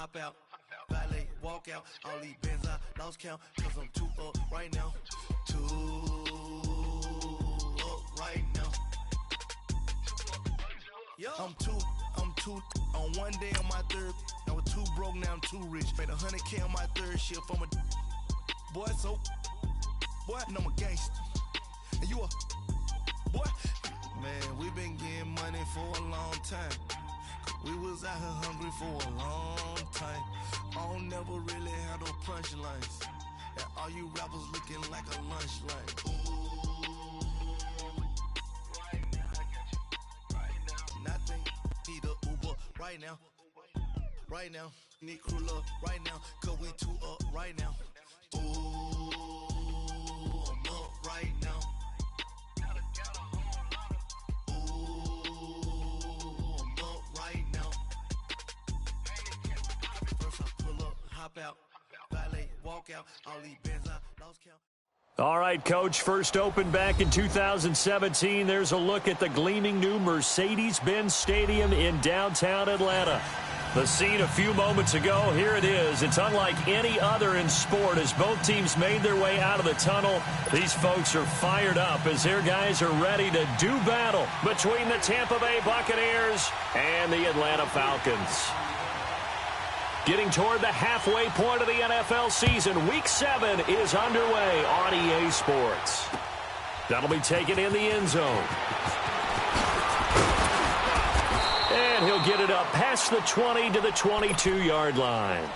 hop out, valet, walk out. All these bands I lost count, cause I'm too up right now. Too up right now. I'm too on one day on my third. I was too broke, now I'm too rich. Made 100K on my third shift. I'm a boy, so boy, and I'm a gangster. And you a boy. Man, we been getting money for a long time. We was out here hungry for a long time. I don't never really have no punchlines. And all you rappers looking like a lunch line. Right now, I got you. Right now. Nothing. Need a Uber right now. Right now. Need crew up right now. Cause we too up right now. Ooh, I'm up right now. Out, valet, walk out, all these bands I lost count. All right, Coach, first opened back in 2017. There's a look at the gleaming new Mercedes-Benz Stadium in downtown Atlanta. The scene a few moments ago, here it is. It's unlike any other in sport as both teams made their way out of the tunnel. These folks are fired up as their guys are ready to do battle between the Tampa Bay Buccaneers and the Atlanta Falcons. Getting toward the halfway point of the NFL season, Week 7 is underway on EA Sports. That'll be taken in the end zone. And he'll get it up past the 20 to the 22-yard line.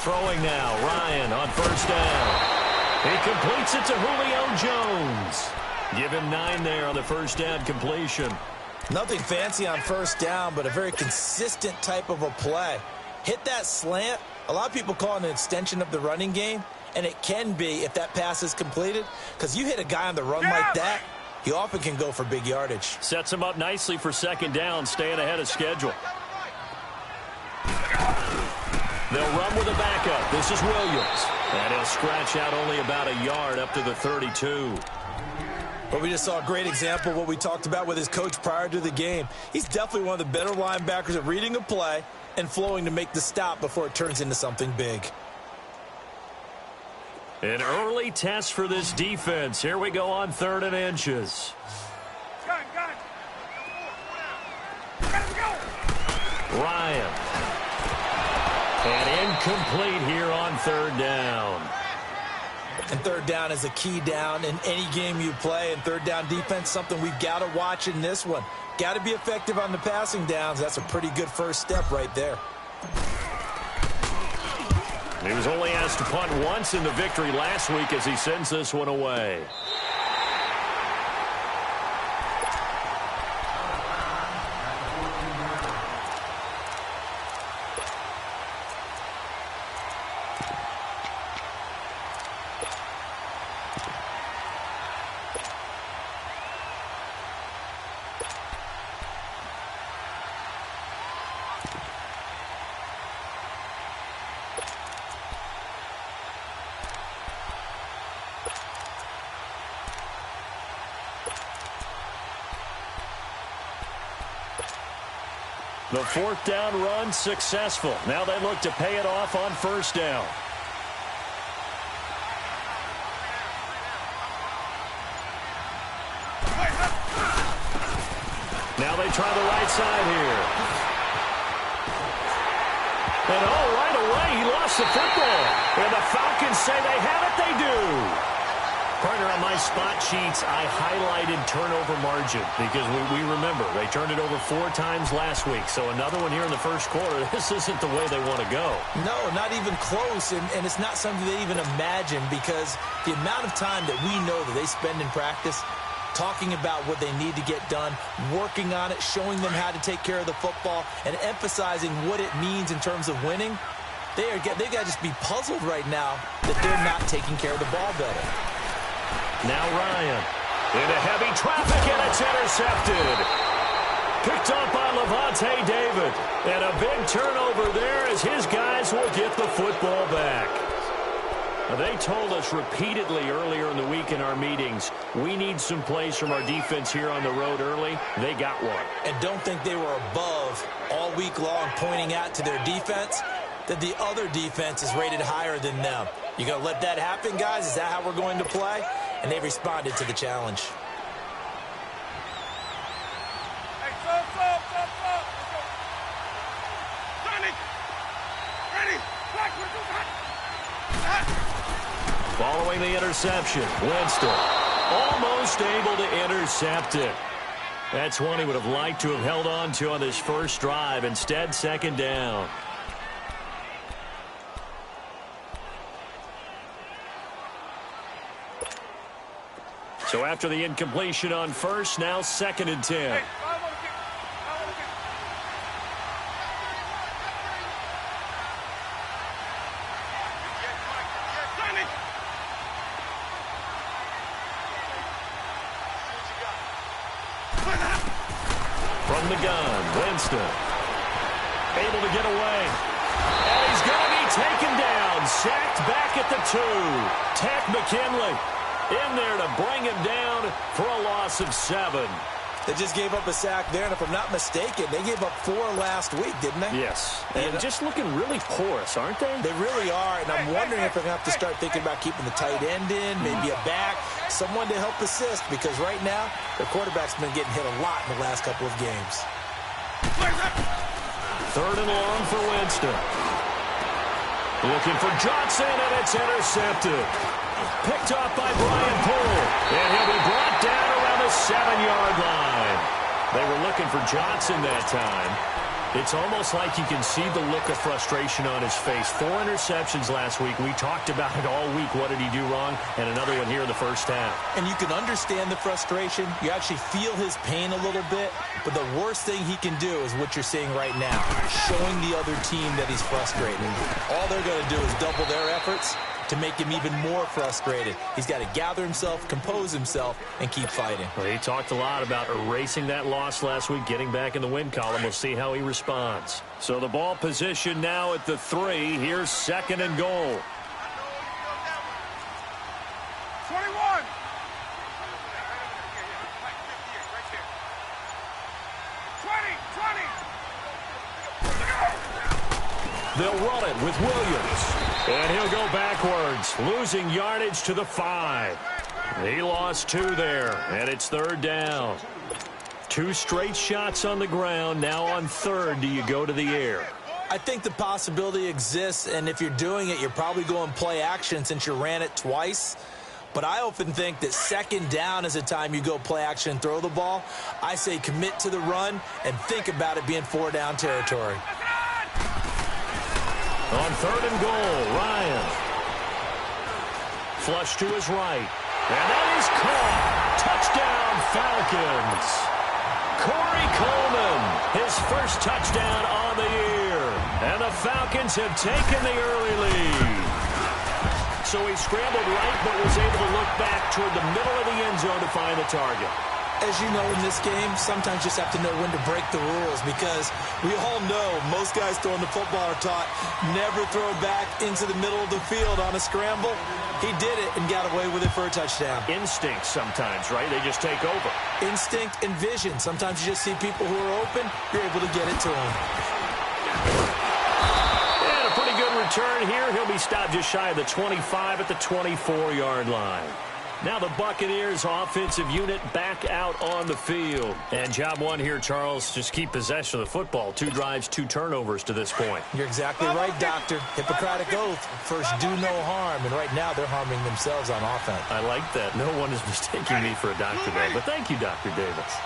Throwing now, Ryan on first down. He completes it to Julio Jones. Give him 9 there on the first down completion. Nothing fancy on first down, but a very consistent type of a play. Hit that slant. A lot of people call it an extension of the running game, and it can be if that pass is completed, because you hit a guy on the run like that, he often can go for big yardage. Sets him up nicely for second down, staying ahead of schedule. They'll run with a backup. This is Williams. And he'll scratch out only about a yard up to the 32. But we just saw a great example of what we talked about with his coach prior to the game. He's definitely one of the better linebackers at reading a play and flowing to make the stop before it turns into something big. An early test for this defense. Here we go on 3rd and inches. Ryan. And incomplete here on 3rd down. And 3rd down is a key down in any game you play. And 3rd down defense, something we've got to watch in this one. Got to be effective on the passing downs. That's a pretty good first step right there. He was only asked to punt once in the victory last week as he sends this one away. The 4th down run successful. Now they look to pay it off on first down. Now they try the right side here. And right away he lost the football. And the Falcons say they have it, they do. Partner, on my spot sheets, I highlighted turnover margin because we remember they turned it over 4 times last week. So another one here in the first quarter. This isn't the way they want to go. No, not even close, and it's not something they even imagine because the amount of time that we know that they spend in practice talking about what they need to get done, working on it, showing them how to take care of the football, and emphasizing what it means in terms of winning. They got to just be puzzled right now that they're not taking care of the ball better. Now Ryan into heavy traffic, and it's intercepted. Picked up by Lavonte David. And a big turnover there as his guys will get the football back. Now, they told us repeatedly earlier in the week in our meetings, we need some plays from our defense here on the road early. They got one. And don't think they were above all week long pointing out to their defense that the other defense is rated higher than them. You going to let that happen, guys? Is that how we're going to play? And they responded to the challenge. Following the interception, Winston almost able to intercept it. That's one he would have liked to have held on to on this first drive. Instead, second down. So after the incompletion on first, now 2nd and 10. From the gun, Winston able to get away. And he's going to be taken down. Sacked back at the 2. Takk McKinley in there to bring him down for a loss of 7. They just gave up a sack there, and if I'm not mistaken, they gave up 4 last week, didn't they? Yes. And just looking really porous, aren't they? They really are, and I'm wondering if they're going to have to start thinking about keeping the tight end in, maybe a back, someone to help assist, because right now, their quarterback's been getting hit a lot in the last couple of games. 3rd and long for Winston. Looking for Johnson, and it's intercepted. Picked off by Brian Poole, and he'll be brought down around the 7-yard line. They were looking for Johnson that time. It's almost like you can see the look of frustration on his face. 4 interceptions last week. We talked about it all week. What did he do wrong? And another one here in the first half. And you can understand the frustration. You actually feel his pain a little bit. But the worst thing he can do is what you're seeing right now, showing the other team that he's frustrated. All they're going to do is double their efforts to make him even more frustrated. He's got to gather himself, compose himself, and keep fighting. Well, he talked a lot about erasing that loss last week, getting back in the win column. We'll see how he responds. So the ball position now at the 3. Here's 2nd and goal. 21. They'll run it with Williams. And he'll go backwards, losing yardage to the 5. He lost 2 there, and it's 3rd down. 2 straight shots on the ground. Now on 3rd, do you go to the air? I think the possibility exists, and if you're doing it, you're probably going play action since you ran it twice. But I often think that 2nd down is the time you go play action and throw the ball. I say commit to the run and think about it being 4-down territory. On 3rd and goal, Ryan. Flush to his right. And that is caught. Touchdown, Falcons. Corey Coleman, his first touchdown on the year. And the Falcons have taken the early lead. So he scrambled right, but was able to look back toward the middle of the end zone to find the target. As you know, in this game, sometimes you just have to know when to break the rules, because we all know most guys throwing the football are taught never throw back into the middle of the field on a scramble. He did it and got away with it for a touchdown. Instinct sometimes, right? They just take over. Instinct and vision. Sometimes you just see people who are open, you're able to get it to them. And a pretty good return here. He'll be stopped just shy of the 25 at the 24-yard line. Now the Buccaneers offensive unit back out on the field. And job one here, Charles, just keep possession of the football. 2 drives, 2 turnovers to this point. You're exactly right, Doctor. Hippocratic oath. First, do no harm. And right now, they're harming themselves on offense. I like that. No one is mistaking me for a doctor, though. But thank you, Dr. Davis.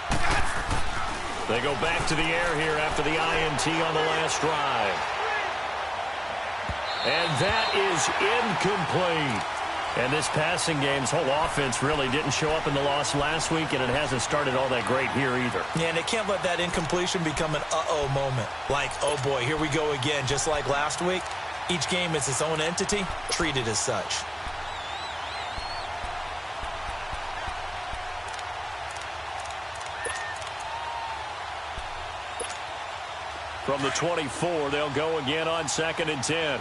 They go back to the air here after the INT on the last drive. And that is incomplete. And this passing game's whole offense really didn't show up in the loss last week, and it hasn't started all that great here either. Yeah, and they can't let that incompletion become an uh-oh moment. Like, oh boy, here we go again, just like last week. Each game is its own entity, treated as such. From the 24, they'll go again on 2nd and 10.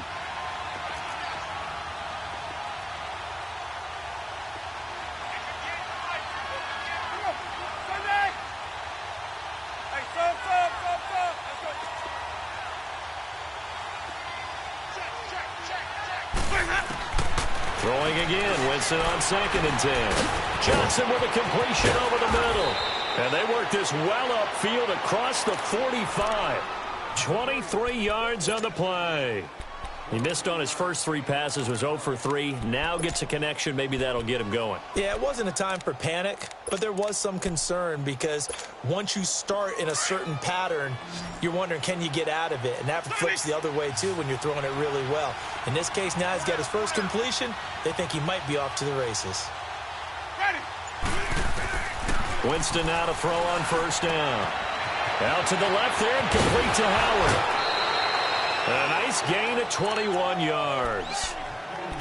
Throwing again, Winston on 2nd and 10. Johnson with a completion over the middle. And they work this well upfield across the 45. 23 yards on the play. He missed on his first 3 passes, was 0 for 3. Now gets a connection. Maybe that'll get him going. Yeah, it wasn't a time for panic, but there was some concern because once you start in a certain pattern, you're wondering, can you get out of it? And that flips the other way, too, when you're throwing it really well. In this case, now he's got his first completion. They think he might be off to the races. Winston now to throw on 1st down. Out to the left there and complete to Howard. A nice gain of 21 yards.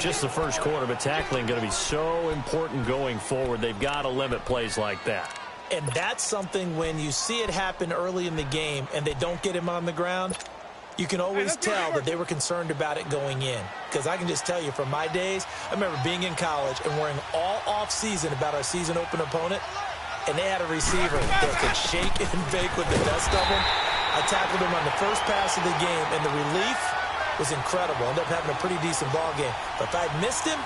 Just the first quarter, but tackling going to be so important going forward. They've got to limit plays like that. And that's something when you see it happen early in the game and they don't get him on the ground, you can always tell that they were concerned about it going in. Because I can just tell you from my days, I remember being in college and worrying all offseason about our season open opponent. And they had a receiver that could shake and bake with the best of them. I tackled him on the first pass of the game, and the relief was incredible. Ended up having a pretty decent ball game. But if I'd missed him,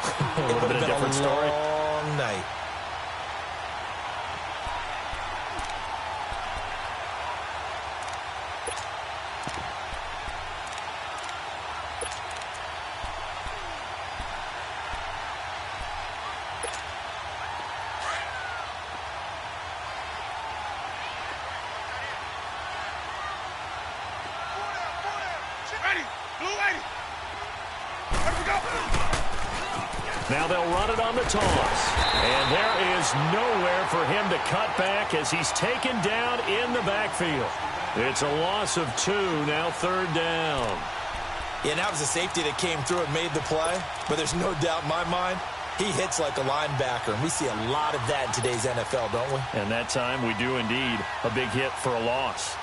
it would have been a long night. Now they'll run it on the toss. And there is nowhere for him to cut back as he's taken down in the backfield. It's a loss of 2, now 3rd down. Yeah, and that was a safety that came through and made the play. But there's no doubt in my mind, he hits like a linebacker. And we see a lot of that in today's NFL, don't we? And that time we do indeed. A big hit for a loss.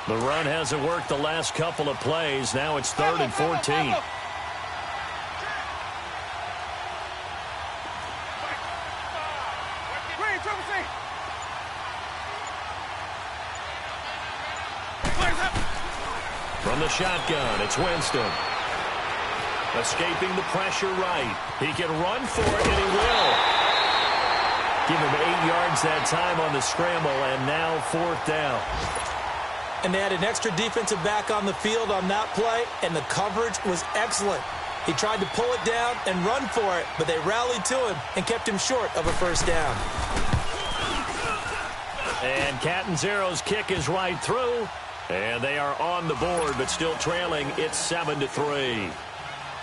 The run hasn't worked the last couple of plays. Now it's 3rd and 14. From the shotgun, it's Winston. Escaping the pressure right. He can run for it, and he will. Give him 8 yards that time on the scramble, and now 4th down. And they had an extra defensive back on the field on that play, and the coverage was excellent. He tried to pull it down and run for it, but they rallied to him and kept him short of a 1st down. And Catanzaro's kick is right through. And they are on the board, but still trailing. It's 7-3.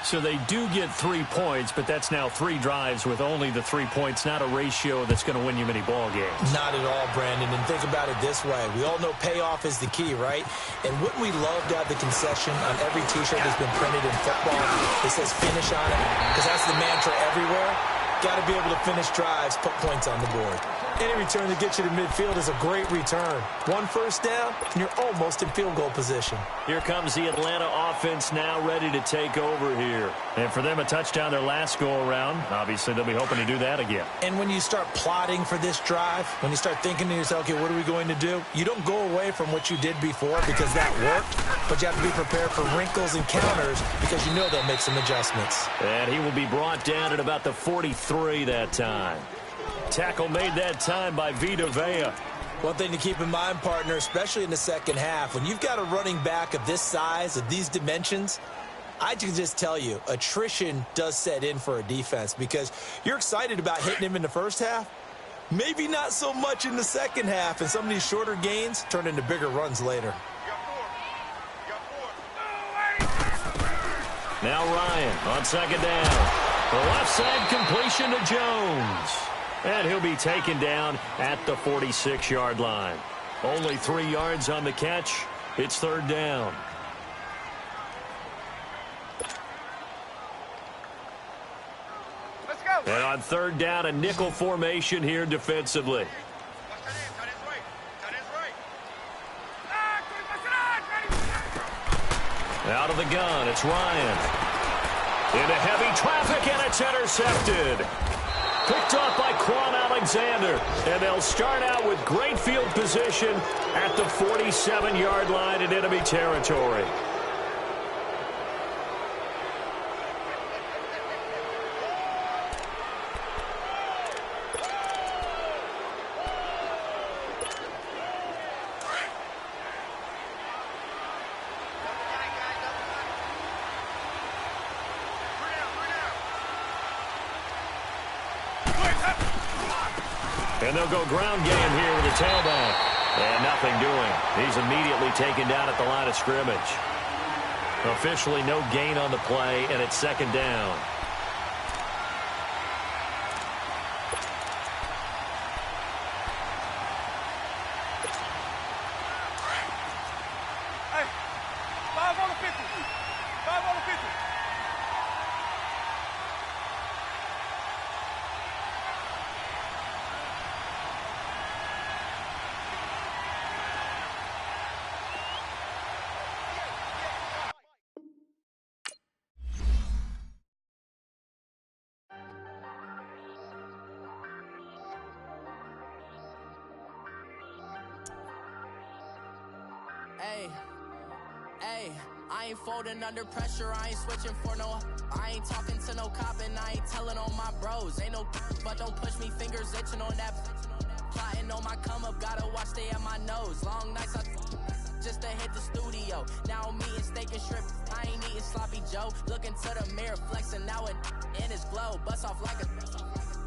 So they do get 3 points, but that's now 3 drives with only the 3 points, not a ratio that's going to win you many ball games. Not at all, Brandon. And think about it this way. We all know payoff is the key, right? And wouldn't we love to have the concession on every T-shirt that's been printed in football that says finish on it? Because that's the mantra everywhere. Got to be able to finish drives, put points on the board. Any return that gets you to midfield is a great return. 1 1st down, and you're almost in field goal position. Here comes the Atlanta offense now ready to take over here. And for them, a touchdown their last go-around. Obviously, they'll be hoping to do that again. And when you start plotting for this drive, when you start thinking to yourself, okay, what are we going to do? You don't go away from what you did before because that worked, but you have to be prepared for wrinkles and counters because you know they'll make some adjustments. And he will be brought down at about the 43 that time. Tackle made that time by Vita Vea. One thing to keep in mind, partner, especially in the second half, when you've got a running back of this size, of these dimensions, I can just tell you, attrition does set in for a defense because you're excited about hitting him in the first half. Maybe not so much in the second half, and some of these shorter gains turn into bigger runs later. Now Ryan on 2nd down. The left side completion to Jones. And he'll be taken down at the 46-yard line. Only 3 yards on the catch. It's 3rd down. And on third down, a nickel formation here defensively. Out of the gun, it's Ryan. Into heavy traffic, and it's intercepted. Picked off by Quan Alexander. And they'll start out with great field position at the 47-yard line in enemy territory. And they'll go ground game here with the tailback. And nothing doing. He's immediately taken down at the line of scrimmage. Officially no gain on the play, and it's second down. Hey, 5 on the 50. 5 on the 50. Hey, I ain't folding under pressure, I ain't switching for no. I ain't talking to no cop and I ain't telling on my bros. Ain't no but don't push me, fingers itching on that. Plotting on my come up, gotta watch stay at my nose. Long nights just to hit the studio. Now I'm eating steak and shrimp, I ain't eating sloppy Joe. Looking to the mirror, flexing now it in his glow. Bust off like a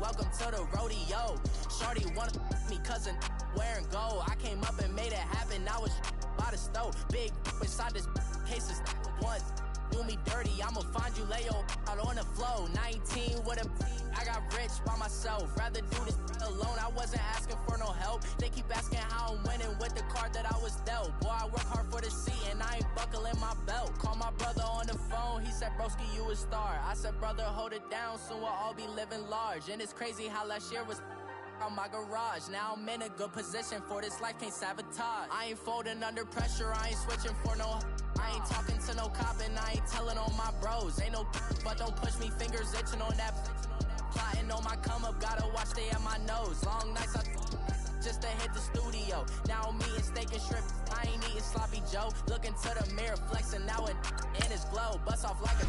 welcome to the rodeo. Shorty wanted me cousin wearing gold. I came up and made it happen, now it's by the stove. Big inside this cases once do me dirty, I'ma find you lay out on the floor. 19 with a I got rich by myself, rather do this alone. I wasn't asking for no help, they keep asking how I'm winning with the card that I was dealt. Boy, I work hard for the seat and I ain't buckling my belt. Call my brother on the phone, he said broski you a star. I said brother hold it down, soon we'll all be living large. And it's crazy how last year was on my garage. Now I'm in a good position for this life, can't sabotage. I ain't folding under pressure, I ain't switching for no. I ain't talking to no cop and I ain't telling on my bros. Ain't no but don't push me, fingers itching on that. Plotting on my come up, gotta watch stay at my nose. Long nights just to hit the studio. Now I'm eating steak and shrimp, I ain't eating sloppy Joe. Looking to the mirror, flexing now it in his glow. Bust off like a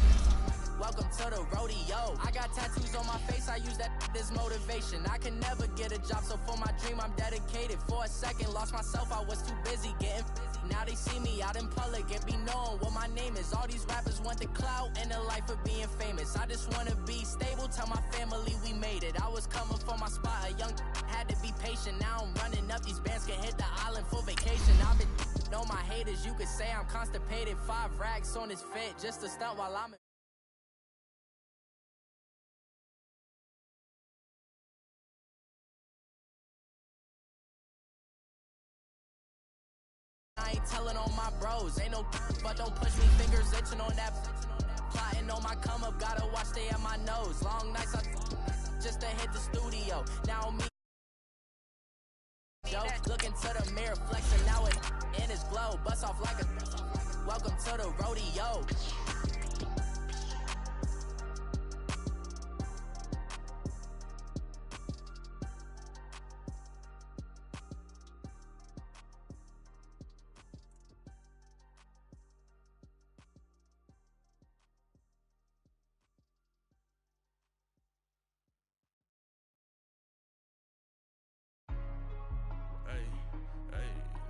welcome to the rodeo. I got tattoos on my face, I use that as motivation. I can never get a job, so for my dream I'm dedicated. For a second, lost myself, I was too busy getting busy. Now they see me out in public and be knowing what my name is. All these rappers want the clout and the life of being famous. I just wanna be stable, tell my family we made it. I was coming for my spot, a young had to be patient. Now I'm running up, these bands can hit the island for vacation. I've been on my haters, you could say I'm constipated. 5 racks on his fit, just to stunt while I'm I ain't telling on my bros, ain't no but don't push me, fingers itching on that. Plotting on my come up, gotta watch stay at my nose. Long nights just to hit the studio. Now me Joe, looking to the mirror, flexing now it in his glow. Bust off like a welcome to the rodeo.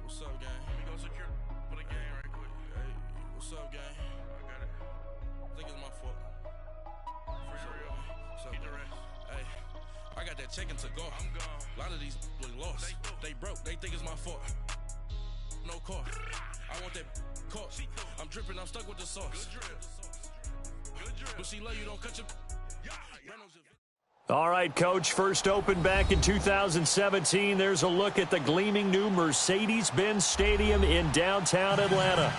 What's up, gang? Let me go secure for the game right quick. Hey, what's up, gang? I got it. I think it's my fault. For real. What's up, man? Hey, I got that chicken to go. I'm gone. A lot of these look lost. They broke. They think it's my fault. No car. I want that caught. I'm dripping. I'm stuck with the sauce. Good drip. Good drip. But she love you. Don't cut your. All right, Coach, first opened back in 2017. There's a look at the gleaming new Mercedes-Benz Stadium in downtown Atlanta.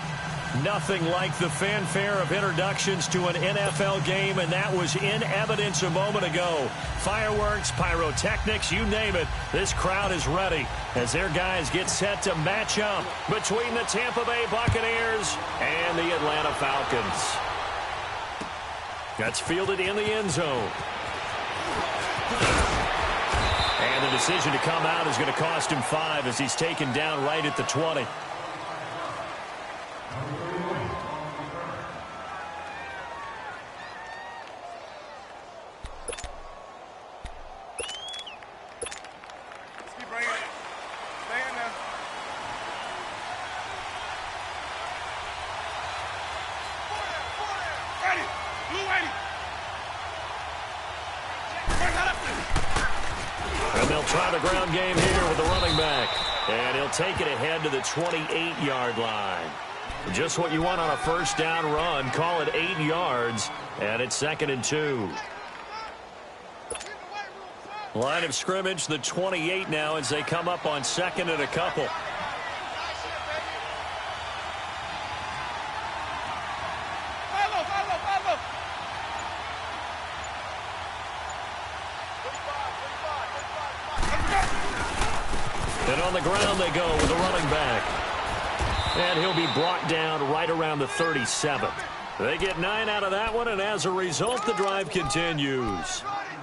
Nothing like the fanfare of introductions to an NFL game, and that was in evidence a moment ago. Fireworks, pyrotechnics, you name it. This crowd is ready as their guys get set to match up between the Tampa Bay Buccaneers and the Atlanta Falcons. That's fielded in the end zone. And the decision to come out is going to cost him 5 as he's taken down right at the 20. And they'll try the ground game here with the running back. And he'll take it ahead to the 28-yard line. Just what you want on a first down run. Call it 8 yards. And it's 2nd and 2. Line of scrimmage, the 28 now as they come up on 2nd and a couple. And on the ground they go with a running back. And he'll be brought down right around the 37. They get 9 out of that one, and as a result, the drive continues.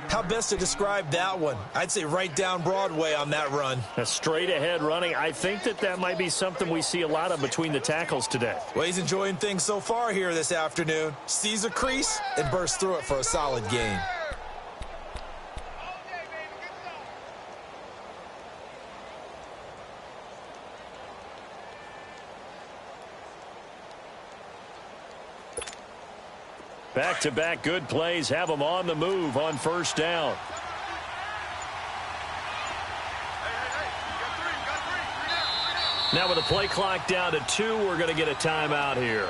How best to describe that one? I'd say right down Broadway on that run. A straight-ahead running. I think that might be something we see a lot of between the tackles today. Well, he's enjoying things so far here this afternoon. Sees a crease and bursts through it for a solid gain. Back-to-back good plays have them on the move on first down. Now with the play clock down to 2, we're going to get a timeout here.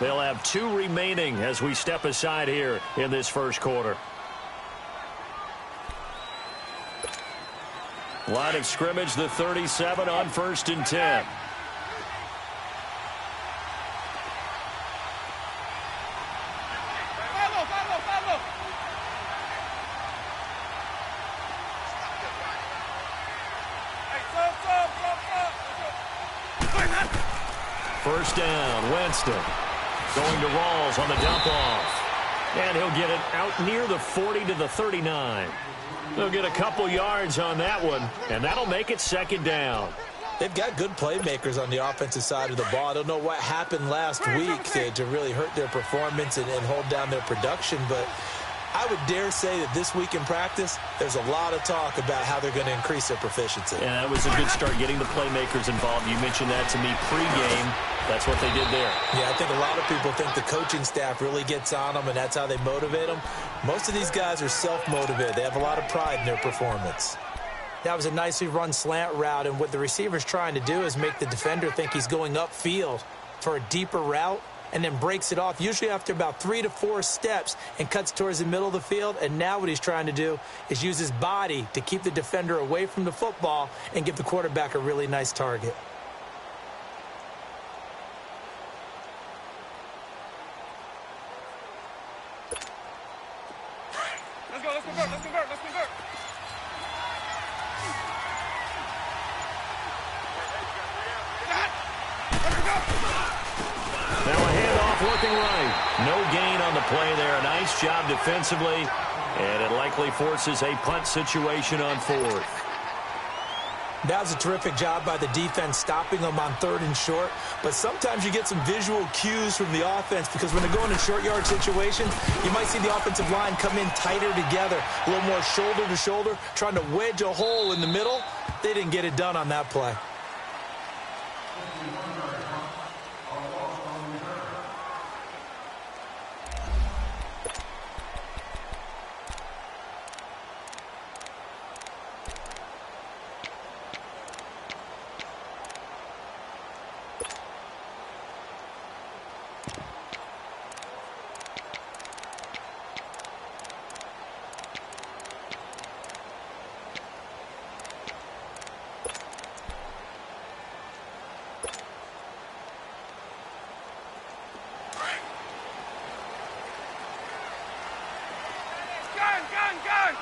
They'll have 2 remaining as we step aside here in this first quarter. Line of scrimmage, the 37 on 1st and 10. First down, Winston. Going to Rawls on the dump-off. And he'll get it out near the 40 to the 39. They'll get a couple yards on that one, and that'll make it 2nd down. They've got good playmakers on the offensive side of the ball. I don't know what happened last week to really hurt their performance and hold down their production, but I would dare say that this week in practice, there's a lot of talk about how they're going to increase their proficiency. Yeah, that was a good start, getting the playmakers involved. You mentioned that to me pregame. That's what they did there. Yeah, I think a lot of people think the coaching staff really gets on them, and that's how they motivate them. Most of these guys are self-motivated. They have a lot of pride in their performance. That was a nicely run slant route, and what the receiver's trying to do is make the defender think he's going upfield for a deeper route, and then breaks it off, usually after about 3 to 4 steps, and cuts towards the middle of the field. And now what he's trying to do is use his body to keep the defender away from the football and give the quarterback a really nice target. Let's convert. Now a handoff working right. No gain on the play there. A nice job defensively. And it likely forces a punt situation on 4th. That was a terrific job by the defense stopping them on 3rd and short. But sometimes you get some visual cues from the offense, because when they're going in short yard situations, you might see the offensive line come in tighter together, a little more shoulder to shoulder, trying to wedge a hole in the middle. They didn't get it done on that play. Gun!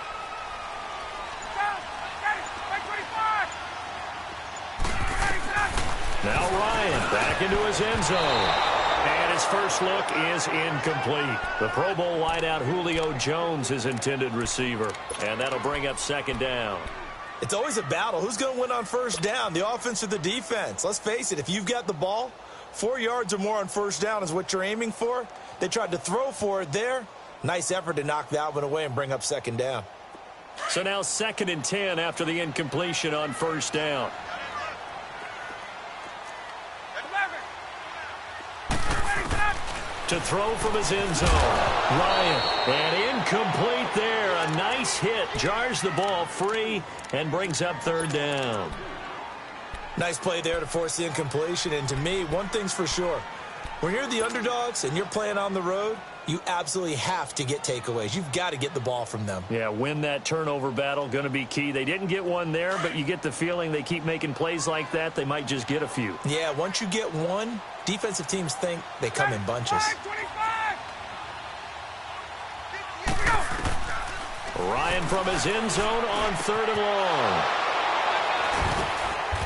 Right 25! Now Ryan back into his end zone. And his first look is incomplete. The Pro Bowl wideout Julio Jones is intended receiver. And that'll bring up second down. It's always a battle. Who's going to win on first down, the offense or the defense? Let's face it, if you've got the ball, 4 yards or more on first down is what you're aiming for. They tried to throw for it there. Nice effort to knock that one away and bring up second down. So now 2nd and 10 after the incompletion on first down. To throw from his end zone. Ryan, and incomplete there. A nice hit. Jars the ball free and brings up third down. Nice play there to force the incompletion. And to me, one thing's for sure. When you're the underdogs and you're playing on the road, you absolutely have to get takeaways. You've got to get the ball from them. Yeah, win that turnover battle, going to be key. They didn't get one there, but you get the feeling they keep making plays like that, they might just get a few. Yeah, once you get one, defensive teams think they come in bunches. Ryan from his end zone on 3rd and long.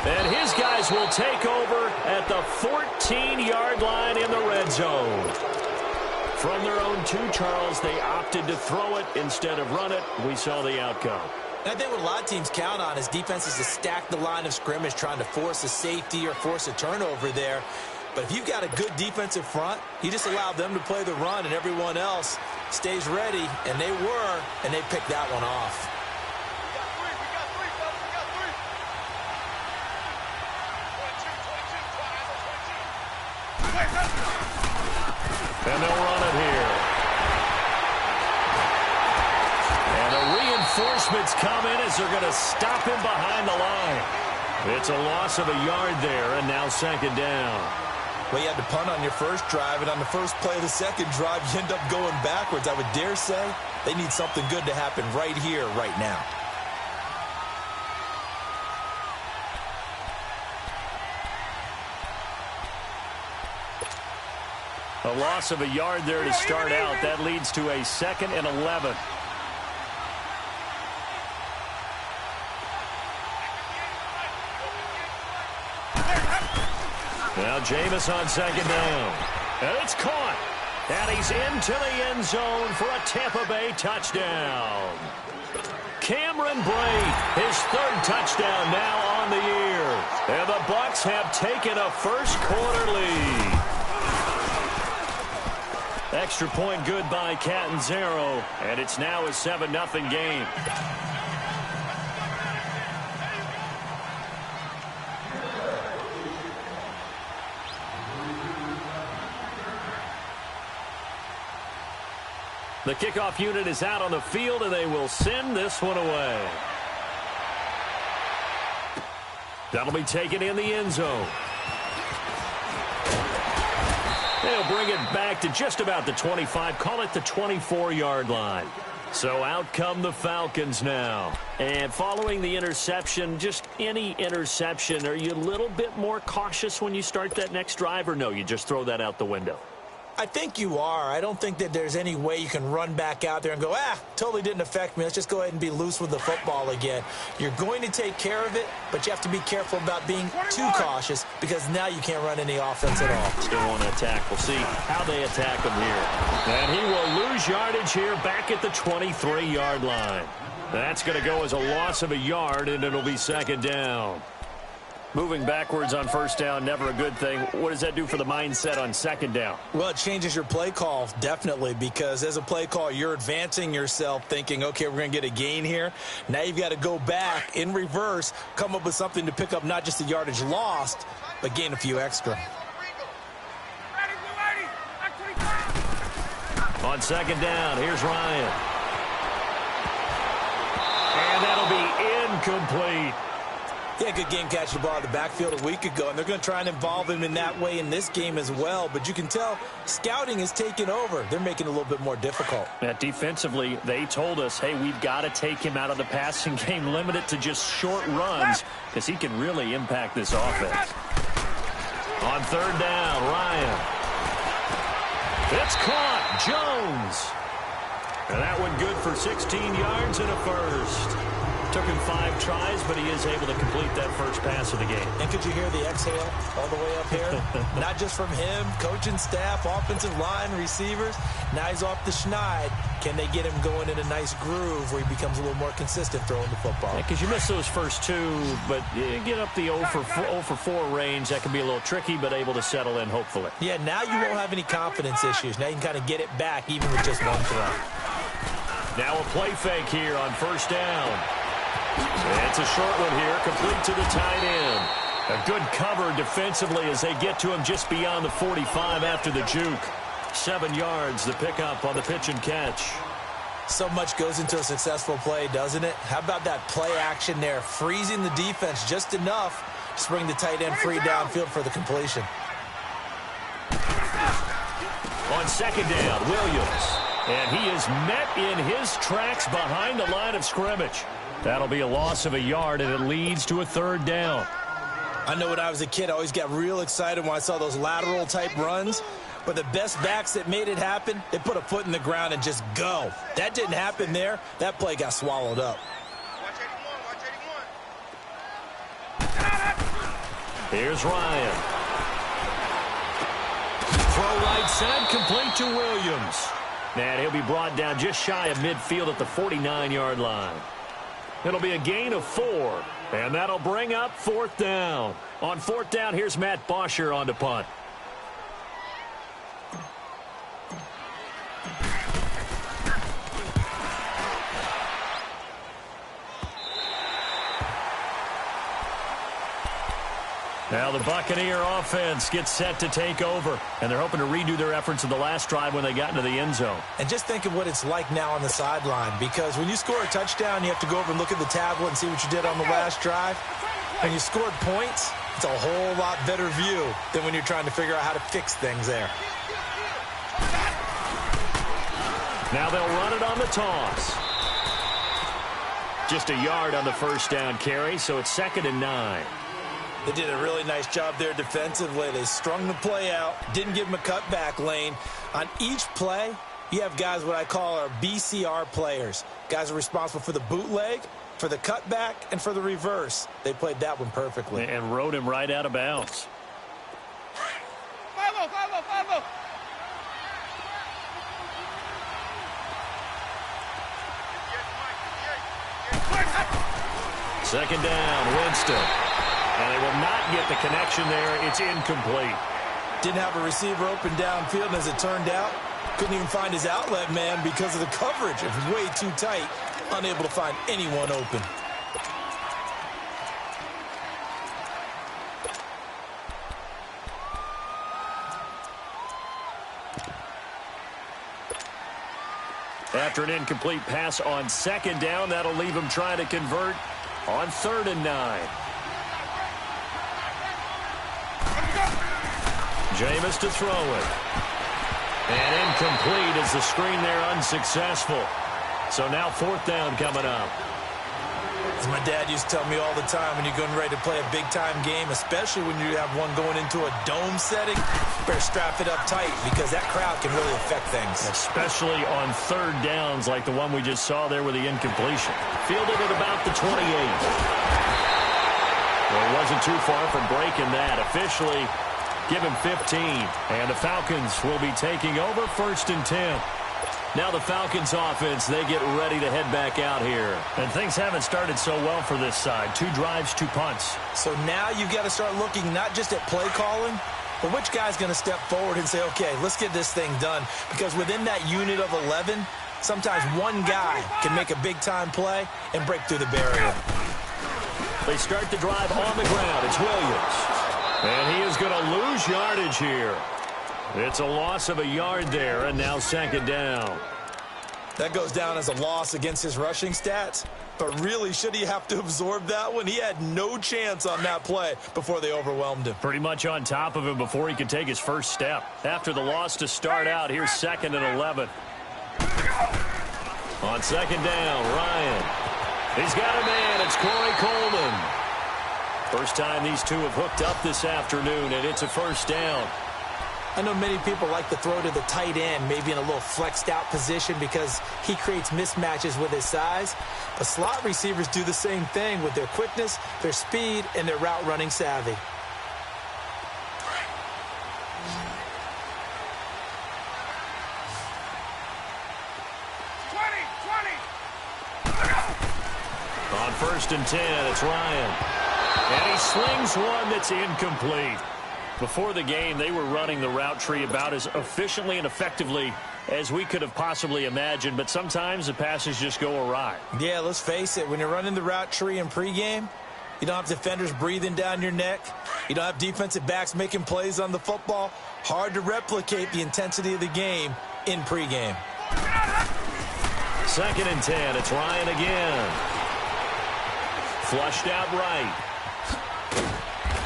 And his guys will take over at the 14-yard line in the red zone. From their own 2, Charles, they opted to throw it instead of run it. We saw the outcome. And I think what a lot of teams count on is defenses to stack the line of scrimmage, trying to force a safety or force a turnover there. But if you've got a good defensive front, you just allow them to play the run and everyone else stays ready, and they were, and they picked that one off. And they'll run it here. And the reinforcements come in as they're going to stop him behind the line. It's a loss of a yard there, and now 2nd down. Well, you had to punt on your first drive, and on the first play of the second drive, you end up going backwards. I would dare say they need something good to happen right here, right now. A loss of a yard there to start out. That leads to a 2nd and 11. Now Jameis on 2nd down. And it's caught. And he's into the end zone for a Tampa Bay touchdown. Cameron Brate, his 3rd touchdown now on the year. And the Bucs have taken a first-quarter lead. Extra point good by Catanzaro, and it's now a 7-0 game. The kickoff unit is out on the field, and they will send this one away. That'll be taken in the end zone. They'll bring it back to just about the 25, call it the 24-yard line. So out come the Falcons now. And following the interception, just any interception, are you a little bit more cautious when you start that next drive, or no, you just throw that out the window? I think you are. I don't think that there's any way you can run back out there and go, totally didn't affect me. Let's just go ahead and be loose with the football again. You're going to take care of it, but you have to be careful about being too cautious because now you can't run any offense at all. Still want to attack. We'll see how they attack him here. And he will lose yardage here back at the 23-yard line. That's going to go as a loss of a yard, and it'll be 2nd down. Moving backwards on first down, never a good thing. What does that do for the mindset on 2nd down? Well, it changes your play call, definitely, because as a play call, you're advancing yourself thinking, okay, we're going to get a gain here. Now you've got to go back in reverse, come up with something to pick up not just the yardage lost, but gain a few extra. On 2nd down, here's Ryan. And that'll be incomplete. Yeah, good game catching the ball in the backfield a week ago, and they're going to try and involve him in that way in this game as well. But you can tell scouting has taken over. They're making it a little bit more difficult. Yeah, defensively, they told us, hey, we've got to take him out of the passing game, limit it to just short runs, because he can really impact this offense. On 3rd down, Ryan. It's caught. Jones. And that one good for 16 yards and a first. Took him 5 tries, but he is able to complete that first pass of the game. And could you hear the exhale all the way up here? Not just from him, coaching staff, offensive line, receivers. Now he's off the schneid. Can they get him going in a nice groove where he becomes a little more consistent throwing the football? Because you miss those first 2, but you get up the 0 for 4 range. That can be a little tricky, but able to settle in, hopefully. Yeah, now you won't have any confidence issues. Now you can kind of get it back, even with just 1 throw. Now a play fake here on first down. It's a short one here, complete to the tight end. A good cover defensively as they get to him just beyond the 45 after the juke. 7 yards, the pickup on the pitch and catch. So much goes into a successful play, doesn't it? How about that play action there, freezing the defense just enough to bring the tight end free downfield for the completion. On second down, Williams. And he is met in his tracks behind the line of scrimmage. That'll be a loss of a yard, and it leads to a 3rd down. I know when I was a kid, I always got real excited when I saw those lateral-type runs. But the best backs that made it happen, they put a foot in the ground and just go. That didn't happen there. That play got swallowed up. Here's Ryan. Throw right side, complete to Williams. And he'll be brought down just shy of midfield at the 49-yard line. It'll be a gain of 4, and that'll bring up 4th down. On 4th down, here's Matt Bosher on to punt. Now the Buccaneer offense gets set to take over, and they're hoping to redo their efforts in the last drive when they got into the end zone. And just think of what it's like now on the sideline, because when you score a touchdown, you have to go over and look at the tablet and see what you did on the last drive. When you scored points, it's a whole lot better view than when you're trying to figure out how to fix things there. Now they'll run it on the toss. Just a yard on the first down carry, so it's 2nd and 9. They did a really nice job there defensively. They strung the play out, didn't give them a cutback lane. On each play, you have guys what I call our BCR players. Guys are responsible for the bootleg, for the cutback, and for the reverse. They played that one perfectly. And rode him right out of bounds. 5-0, 5-0, 5-0. Second down, Winston. And they will not get the connection there. It's incomplete. Didn't have a receiver open downfield, and as it turned out, couldn't even find his outlet man because of the coverage. It was way too tight, unable to find anyone open. After an incomplete pass on second down, that'll leave him trying to convert on 3rd and 9. Jameis to throw it. And incomplete as the screen there unsuccessful. So now 4th down coming up. As my dad used to tell me all the time, when you're going ready to play a big-time game, especially when you have one going into a dome setting, you better strap it up tight because that crowd can really affect things. Especially on 3rd downs like the one we just saw there with the incompletion. Fielded at about the 28. Well, it wasn't too far from breaking that. Officially, give him 15. And the Falcons will be taking over 1st and 10. Now the Falcons offense, they get ready to head back out here. And things haven't started so well for this side. 2 drives, 2 punts. So now you've got to start looking not just at play calling, but which guy's going to step forward and say, okay, let's get this thing done. Because within that unit of 11, sometimes one guy can make a big-time play and break through the barrier. They start the drive on the ground. It's Williams. And he is going to lose yardage here. It's a loss of a yard there, and now 2nd down. That goes down as a loss against his rushing stats. But really, should he have to absorb that one? He had no chance on that play before they overwhelmed him. Pretty much on top of him before he could take his first step. After the loss to start out, here's 2nd and 11. On 2nd down, Ryan. He's got a man. It's Corey Coleman. First time these two have hooked up this afternoon, and it's a 1st down. I know many people like to throw to the tight end, maybe in a little flexed out position because he creates mismatches with his size. But slot receivers do the same thing with their quickness, their speed, and their route running savvy. On 1st and 10, it's Ryan. And he slings one that's incomplete. Before the game, they were running the route tree about as efficiently and effectively as we could have possibly imagined, but sometimes the passes just go awry. Yeah, let's face it. When you're running the route tree in pregame, you don't have defenders breathing down your neck. You don't have defensive backs making plays on the football. Hard to replicate the intensity of the game in pregame. 2nd and 10, it's Ryan again. Flushed out right.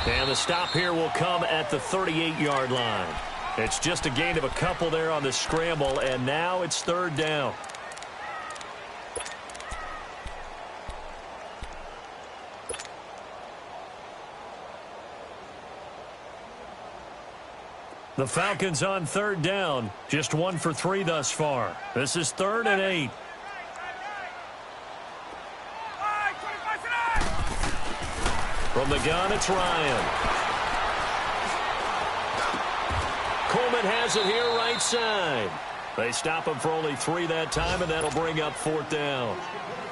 And the stop here will come at the 38-yard line. It's just a gain of a couple there on the scramble, and now it's 3rd down. The Falcons on 3rd down. Just 1 for 3 thus far. This is 3rd and 8. From the gun, it's Ryan. Coleman has it here right side. They stop him for only 3 that time, and that'll bring up 4th down.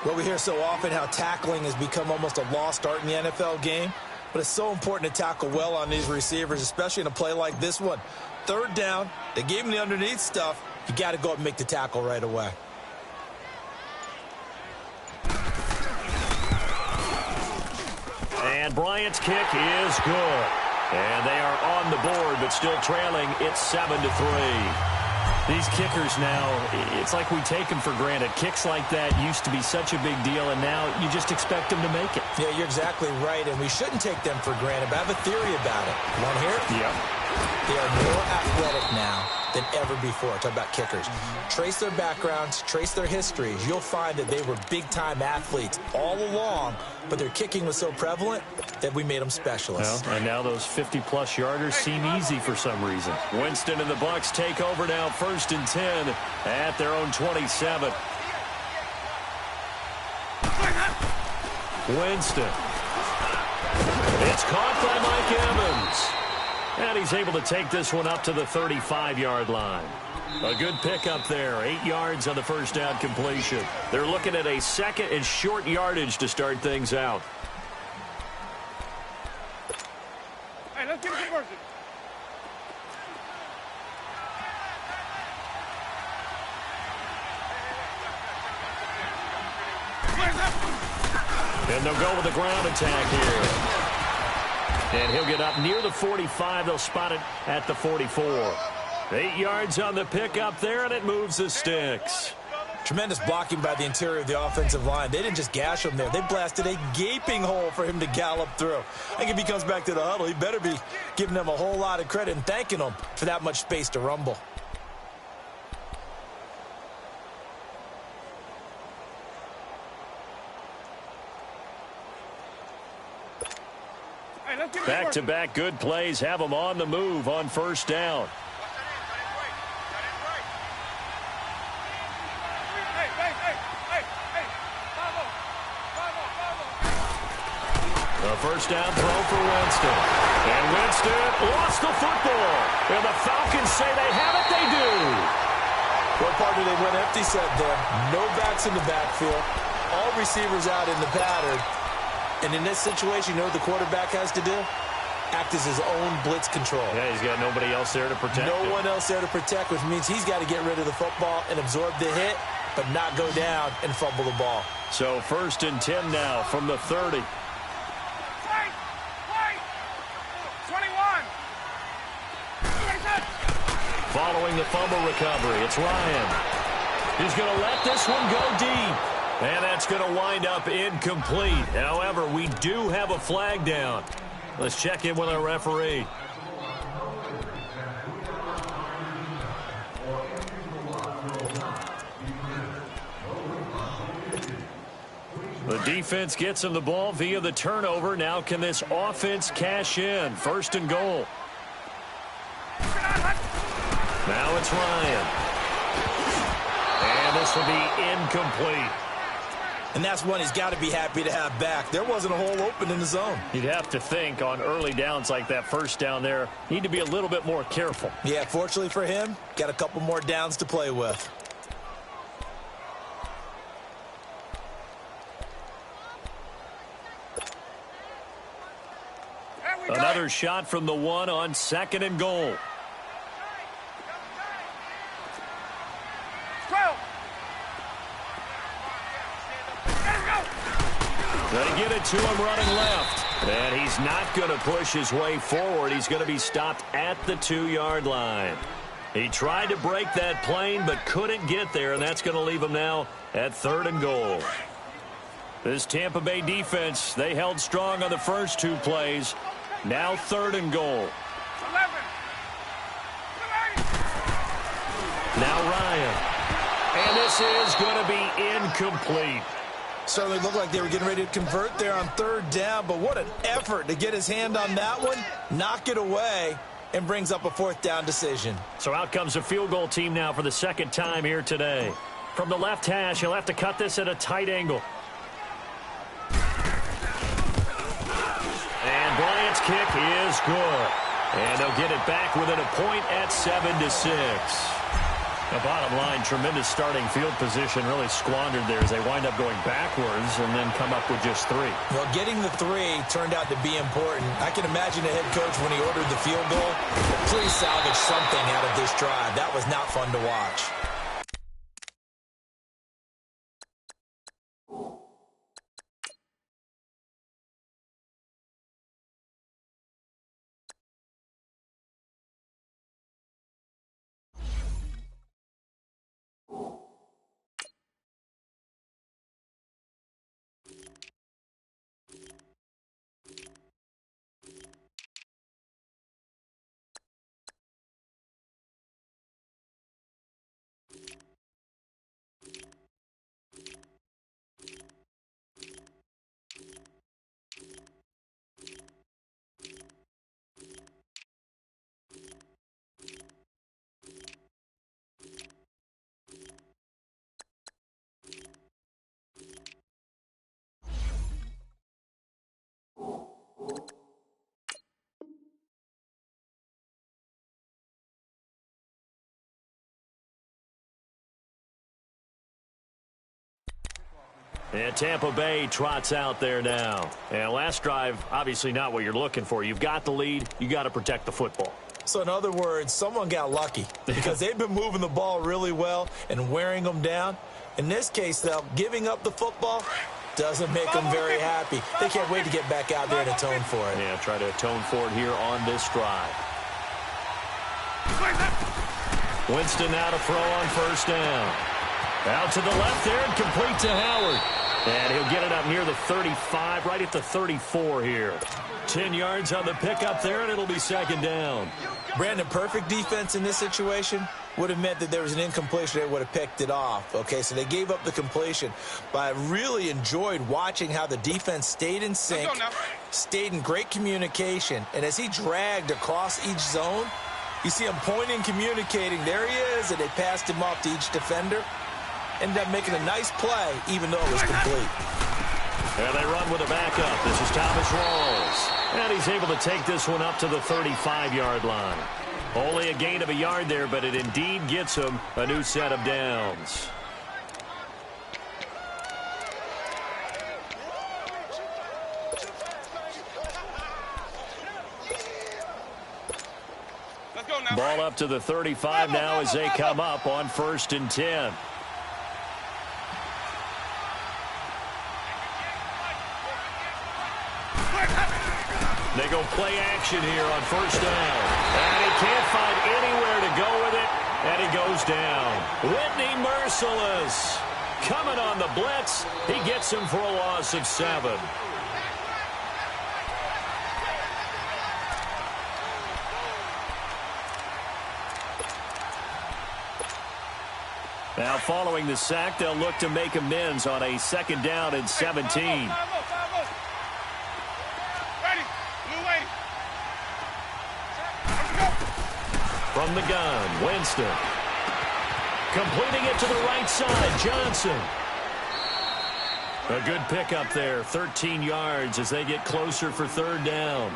Well, we hear so often how tackling has become almost a lost art in the NFL game, but it's so important to tackle well on these receivers, especially in a play like this one. 3rd down, they gave him the underneath stuff. You got to go up and make the tackle right away. And Bryant's kick is good. And they are on the board, but still trailing. It's 7-3. These kickers now, it's like we take them for granted. Kicks like that used to be such a big deal, and now you just expect them to make it. Yeah, you're exactly right, and we shouldn't take them for granted, but I have a theory about it. Want to hear it? Yep. They are more athletic now than ever before. Talk about kickers. Trace their backgrounds, trace their histories. You'll find that they were big-time athletes all along, but their kicking was so prevalent that we made them specialists. Well, and now those 50-plus yarders seem easy for some reason. Winston and the Bucks take over now, 1st and 10 at their own 27. Winston. It's caught by Mike Evans. And he's able to take this one up to the 35-yard line. A good pickup there. 8 yards on the first down completion. They're looking at a 2nd and short yardage to start things out. Hey, let's get a conversion. And they'll go with the ground attack here. And he'll get up near the 45. They'll spot it at the 44. 8 yards on the pickup there, and it moves the sticks. Tremendous blocking by the interior of the offensive line. They didn't just gash him there. They blasted a gaping hole for him to gallop through. I think if he comes back to the huddle, he better be giving them a whole lot of credit and thanking them for that much space to rumble. Back-to-back good plays have them on the move on 1st down. A 1st down throw for Winston. And Winston lost the football. And the Falcons say they have it. They do. What part do they went empty set there? No backs in the backfield. All receivers out in the pattern. And in this situation, you know what the quarterback has to do? Act as his own blitz control. Yeah, he's got nobody else there to protect him. No one else there to protect, which means he's got to get rid of the football and absorb the hit, but not go down and fumble the ball. So 1st and 10 now from the 30. 21. Following the fumble recovery, it's Ryan. He's going to let this one go deep. And that's going to wind up incomplete. However, we do have a flag down. Let's check in with our referee. The defense gets him the ball via the turnover. Now can this offense cash in? 1st and goal. it's Ryan. And this will be incomplete. And that's one he's got to be happy to have back. There wasn't a hole open in the zone. You'd have to think on early downs like that first down there, need to be a little bit more careful. Yeah, fortunately for him, got a couple more downs to play with. Another shot from the one on 2nd and goal. Going to get it to him running left. And he's not going to push his way forward. He's going to be stopped at the 2-yard line. He tried to break that plane but couldn't get there, and that's going to leave him now at 3rd and goal. This Tampa Bay defense, they held strong on the first 2 plays. Now 3rd and goal. 11. Now Ryan. And this is going to be incomplete. Certainly looked like they were getting ready to convert there on 3rd down, but what an effort to get his hand on that one, knock it away, and brings up a 4th down decision. So out comes a field goal team now for the 2nd time here today. From the left hash, he'll have to cut this at a tight angle. And Bryant's kick is good. And they'll get it back within a point at 7-6. The bottom line, tremendous starting field position, really squandered there as they wind up going backwards and then come up with just 3. Well, getting the 3 turned out to be important. I can imagine the head coach, when he ordered the field goal, please salvage something out of this drive. That was not fun to watch. And Tampa Bay trots out there now. And last drive, obviously not what you're looking for. You've got the lead. You got to protect the football. So in other words, someone got lucky because they've been moving the ball really well and wearing them down. In this case, though, giving up the football doesn't make them very happy. They can't wait to get back out there and atone for it. Yeah, try to atone for it here on this drive. Winston now to throw on 1st down. Out to the left there and complete to Howard. And he'll get it up near the 35, right at the 34 here. 10 yards on the pickup there, and it'll be 2nd down. Brandon, perfect defense in this situation would have meant that there was an incompletion. They would have picked it off. Okay, so they gave up the completion. But I really enjoyed watching how the defense stayed in sync, stayed in great communication. And as he dragged across each zone, you see him pointing, communicating. There he is, and they passed him off to each defender. Ended up making a nice play, even though it was complete. And they run with a backup. This is Thomas Rawls. And he's able to take this one up to the 35-yard line. Only a gain of a yard there, but it indeed gets him a new set of downs. Let's go now. Ball up to the 35 now as they come up on 1st and 10. They go play action here on 1st down. And he can't find anywhere to go with it, and he goes down. Whitney Mercilus coming on the blitz. He gets him for a loss of 7. Now following the sack, they'll look to make amends on a 2nd down and 17. From the gun, Winston. Completing it to the right side, Johnson. A good pickup there, 13 yards as they get closer for third down.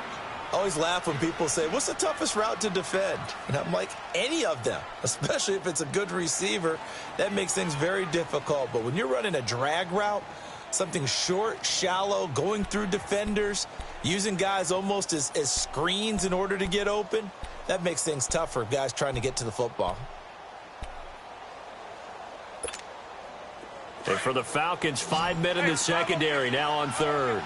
I always laugh when people say, what's the toughest route to defend? And I'm like, any of them, especially if it's a good receiver. That makes things very difficult. But when you're running a drag route, something short, shallow, going through defenders, using guys almost as screens in order to get open, that makes things tough for guys trying to get to the football. And for the Falcons, 5 men in the secondary, now on third.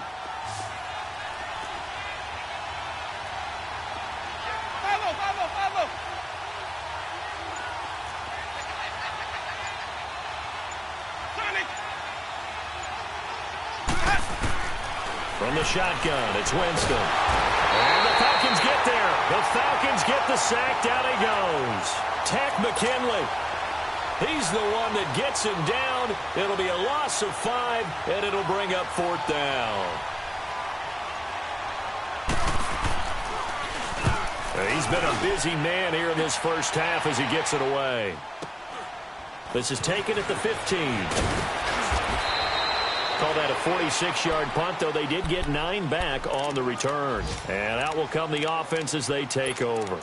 From the shotgun, it's Winston. And the Falcons get there. The Falcons get the sack. Down he goes. Takk McKinley. He's the one that gets him down. It'll be a loss of 5, and it'll bring up fourth down. He's been a busy man here in this first half as he gets it away. This is taken at the 15. Call that a 46-yard punt, though they did get 9 back on the return. And out will come the offense as they take over.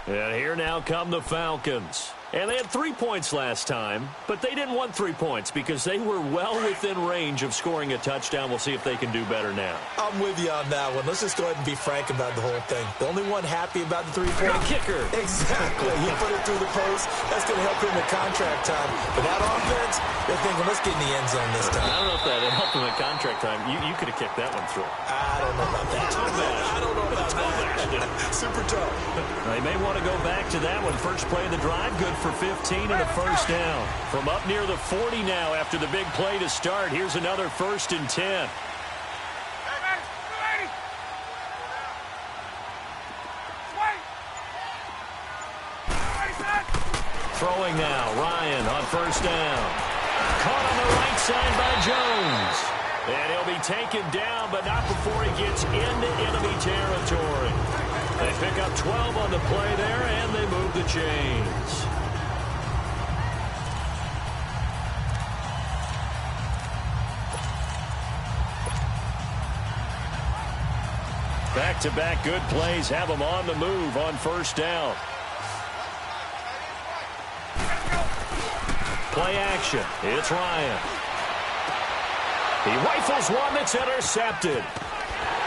And here now come the Falcons. And they had 3 points last time, but they didn't want 3 points because they were well within range of scoring a touchdown. We'll see if they can do better now. I'm with you on that one. Let's just go ahead and be frank about the whole thing. The only one happy about the 3-point kicker. Exactly. He put it through the post. That's going to help him in contract time. But that offense, they're thinking, let's get in the end zone this time. I don't know if that helped him in contract time. You could have kicked that one through. I don't know about that. I don't know about that. Super tough. They may want to go back to that one. First play of the drive, good for 15 and a first down. From up near the 40 now after the big play to start. Here's another 1st and 10. Throwing now, Ryan on first down. Caught on the right side by Jones. And he'll be taken down, but not before he gets into enemy territory. They pick up 12 on the play there, and they move the chains. Back-to-back good plays have them on the move on first down. Play action. It's Ryan. He rifles one that's intercepted.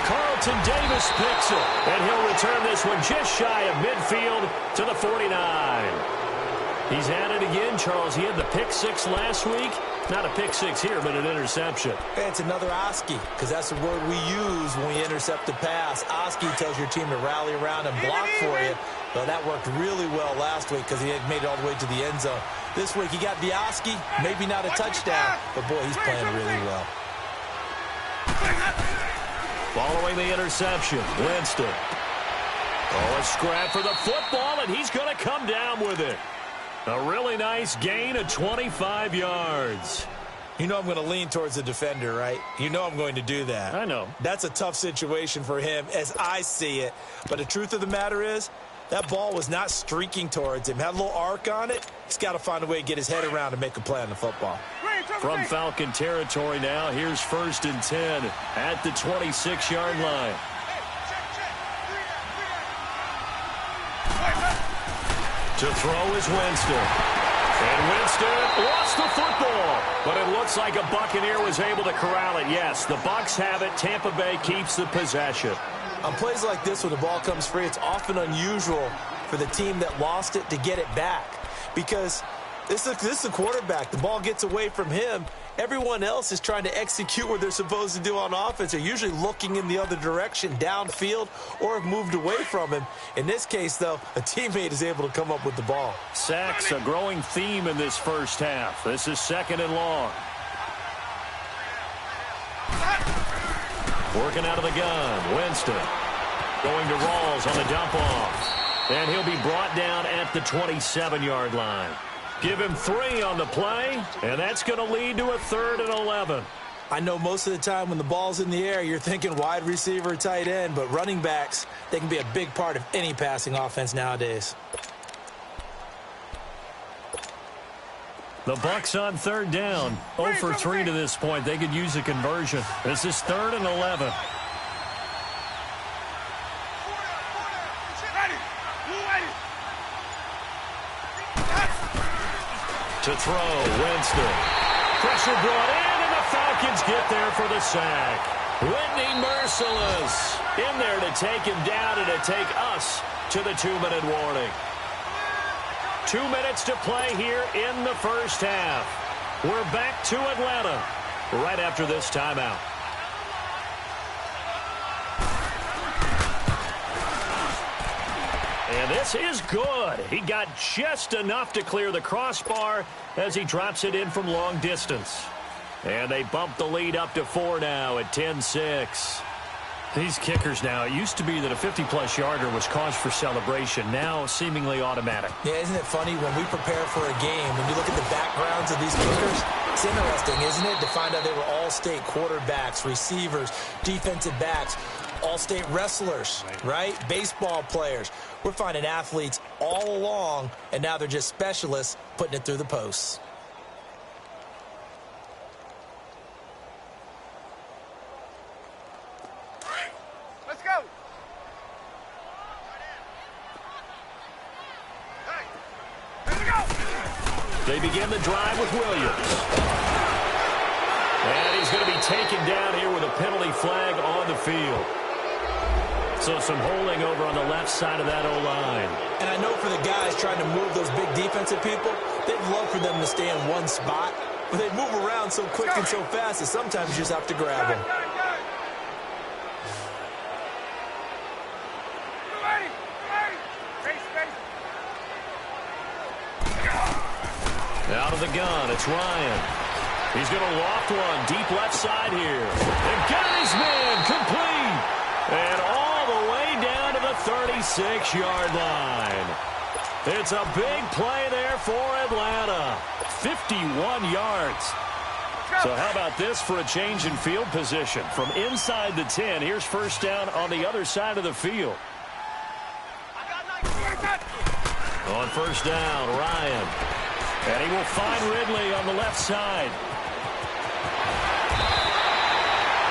Carlton Davis picks it, and he'll return this one just shy of midfield to the 49. He's at it again, Charles. He had the pick 6 last week. Not a pick 6 here, but an interception. Hey, it's another Oski, because that's the word we use when we intercept a pass. Oski tells your team to rally around and block for you. Well, that worked really well last week because he had made it all the way to the end zone. This week he got the Oski, maybe not a touchdown, but boy, he's playing really well. Following the interception, Winston. Oh, a scrap for the football, and he's going to come down with it. A really nice gain of 25 yards. You know I'm going to lean towards the defender, right? You know I'm going to do that. I know. That's a tough situation for him as I see it. But the truth of the matter is, that ball was not streaking towards him. Had a little arc on it. He's got to find a way to get his head around and make a play on the football. From Falcon territory now, here's 1st and 10 at the 26-yard line. To throw is Winston. And Winston lost the football. But it looks like a Buccaneer was able to corral it. Yes, the Bucs have it. Tampa Bay keeps the possession. On plays like this, when the ball comes free, it's often unusual for the team that lost it to get it back. Because this is a quarterback. The ball gets away from him. Everyone else is trying to execute what they're supposed to do on offense. They're usually looking in the other direction, downfield, or have moved away from him. In this case, though, a teammate is able to come up with the ball. Sacks, a growing theme in this first half. This is 2nd and long. Working out of the gun, Winston. Going to Rawls on the dump-off. And he'll be brought down at the 27-yard line. Give him 3 on the play, and that's going to lead to a 3rd and 11. I know most of the time when the ball's in the air, you're thinking wide receiver, tight end, but running backs, they can be a big part of any passing offense nowadays. The Bucks on third down. 0 for 3 to this point. They could use a conversion. This is 3rd and 11. To throw, Winston. Pressure brought in, and the Falcons get there for the sack. Whitney Mercilus in there to take him down and to take us to the 2-minute warning. 2 minutes to play here in the first half. We're back to Atlanta right after this timeout. And this is good. He got just enough to clear the crossbar as he drops it in from long distance. And they bump the lead up to 4 now at 10-6. These kickers now, it used to be that a 50-plus yarder was cause for celebration. Now seemingly automatic. Yeah, isn't it funny when we prepare for a game, when you look at the backgrounds of these kickers, it's interesting, isn't it, to find out they were all-state quarterbacks, receivers, defensive backs, all-state wrestlers, right? Baseball players. We're finding athletes all along, and now they're just specialists putting it through the posts. Let's go. Hey, here we go. They begin the drive with Williams. And he's going to be taken down here with a penalty flag on the field. So some holding over on the left side of that O-line. And I know for the guys trying to move those big defensive people, they'd love for them to stay in one spot, but they move around so quick and so fast that sometimes you just have to grab them. Out of the gun, it's Ryan. He's going to loft one deep left side here. And got his man complete. And all the way down to the 36-yard line. It's a big play there for Atlanta. 51 yards. So how about this for a change in field position? From inside the 10, here's first down on the other side of the field. On first down, Ryan. And he will find Ridley on the left side.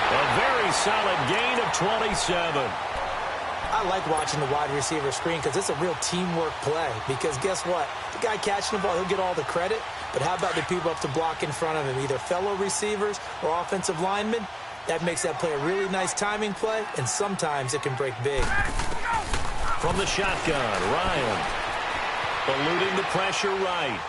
A very solid gain of 27. I like watching the wide receiver screen because it's a real teamwork play. Because guess what? The guy catching the ball, he'll get all the credit. But how about the people up to block in front of him, either fellow receivers or offensive linemen? That makes that play a really nice timing play, and sometimes it can break big. From the shotgun, Ryan. Eluding the pressure right.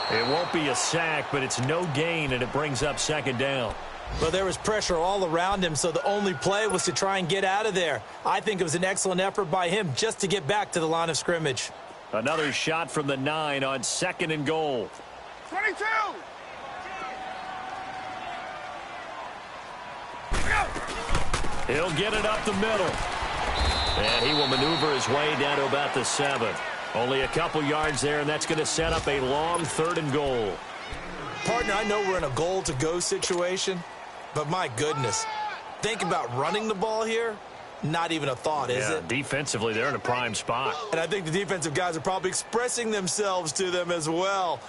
It won't be a sack, but it's no gain, and it brings up second down. Well, there was pressure all around him, so the only play was to try and get out of there. I think it was an excellent effort by him just to get back to the line of scrimmage. Another shot from the 9 on 2nd and goal. 22. He'll get it up the middle. And he will maneuver his way down to about the 7. Only a couple yards there, and that's going to set up a long 3rd and goal. Partner, I know we're in a goal-to-go situation, but my goodness, think about running the ball here. Not even a thought, is it? Defensively, they're in a prime spot. And I think the defensive guys are probably expressing themselves to them as well.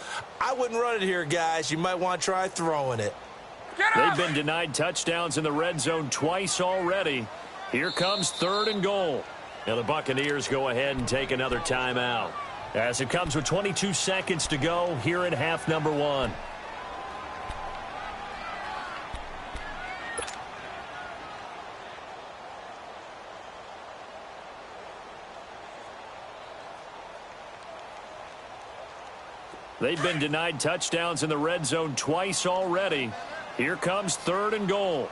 I wouldn't run it here, guys. You might want to try throwing it. They've been denied touchdowns in the red zone twice already. Here comes 3rd and goal. And the Buccaneers go ahead and take another timeout. As it comes with 22 seconds to go here in half number 1. They've been denied touchdowns in the red zone twice already. Here comes 3rd and goal.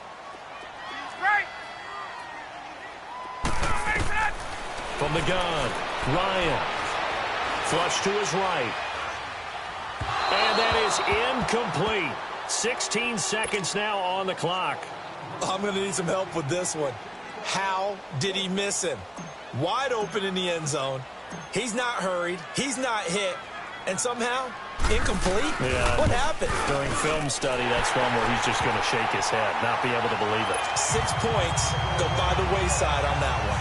From the gun, Ryan. Flush to his right. And that is incomplete. 16 seconds now on the clock. I'm going to need some help with this one. How did he miss him? Wide open in the end zone. He's not hurried. He's not hit. And somehow, incomplete? Yeah. What happened? During film study, that's one where he's just going to shake his head, not be able to believe it. 6 points go by the wayside on that one.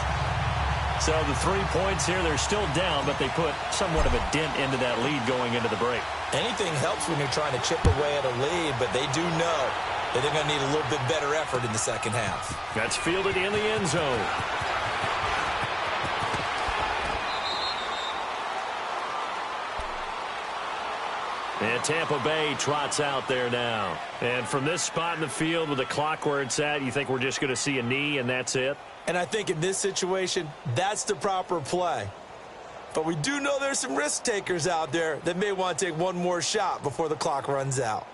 So the 3 points here, they're still down, but they put somewhat of a dent into that lead going into the break. Anything helps when you're trying to chip away at a lead, but they do know that they're going to need a little bit better effort in the second half. That's fielded in the end zone. And Tampa Bay trots out there now. And from this spot in the field with the clock where it's at, you think we're just going to see a knee and that's it? And I think in this situation, that's the proper play. But we do know there's some risk takers out there that may want to take one more shot before the clock runs out.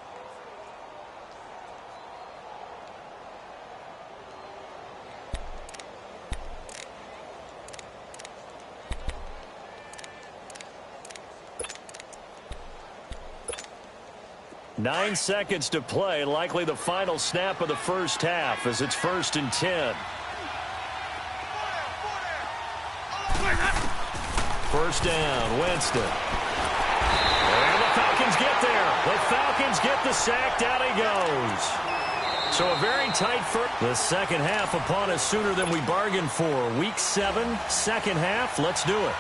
Nine seconds to play, likely the final snap of the first half as it's 1st and 10. First down, Winston. And the Falcons get there. The Falcons get the sack. Down he goes. So a very tight first. The second half upon us sooner than we bargained for. Week 7, second half. Let's do it.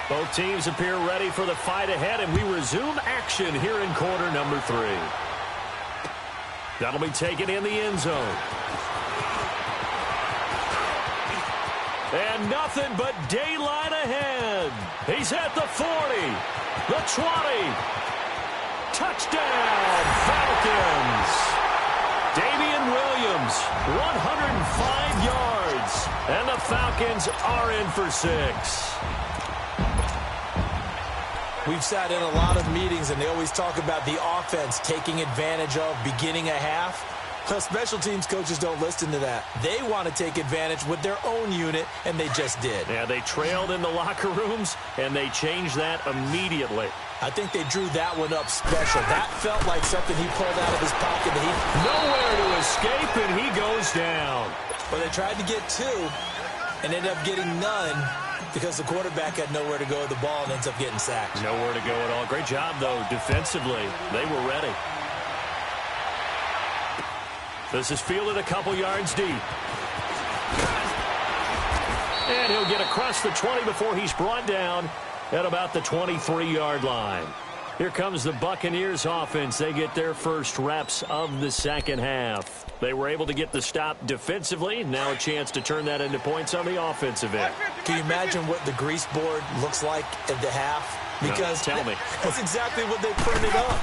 Both teams appear ready for the fight ahead, and we resume action here in quarter number 3. That'll be taken in the end zone. And nothing but daylight ahead. He's at the 40, the 20. Touchdown, Falcons. Damian Williams, 105 yards. And the Falcons are in for 6. We've sat in a lot of meetings, and they always talk about the offense taking advantage of beginning a half. Special teams coaches don't listen to that. They want to take advantage with their own unit, and they just did. Yeah, they trailed in the locker rooms, and they changed that immediately. I think they drew that one up special. That felt like something he pulled out of his pocket. Nowhere to escape, and he goes down. Well, they tried to get 2 and ended up getting none because the quarterback had nowhere to go with the ball and ends up getting sacked. Nowhere to go at all. Great job, though, defensively. They were ready. This is fielded a couple yards deep. And he'll get across the 20 before he's brought down at about the 23-yard line. Here comes the Buccaneers offense. They get their first reps of the second half. They were able to get the stop defensively. Now a chance to turn that into points on the offensive end. Can you imagine what the grease board looks like at the half? Because no, tell me. That's exactly what they printed up.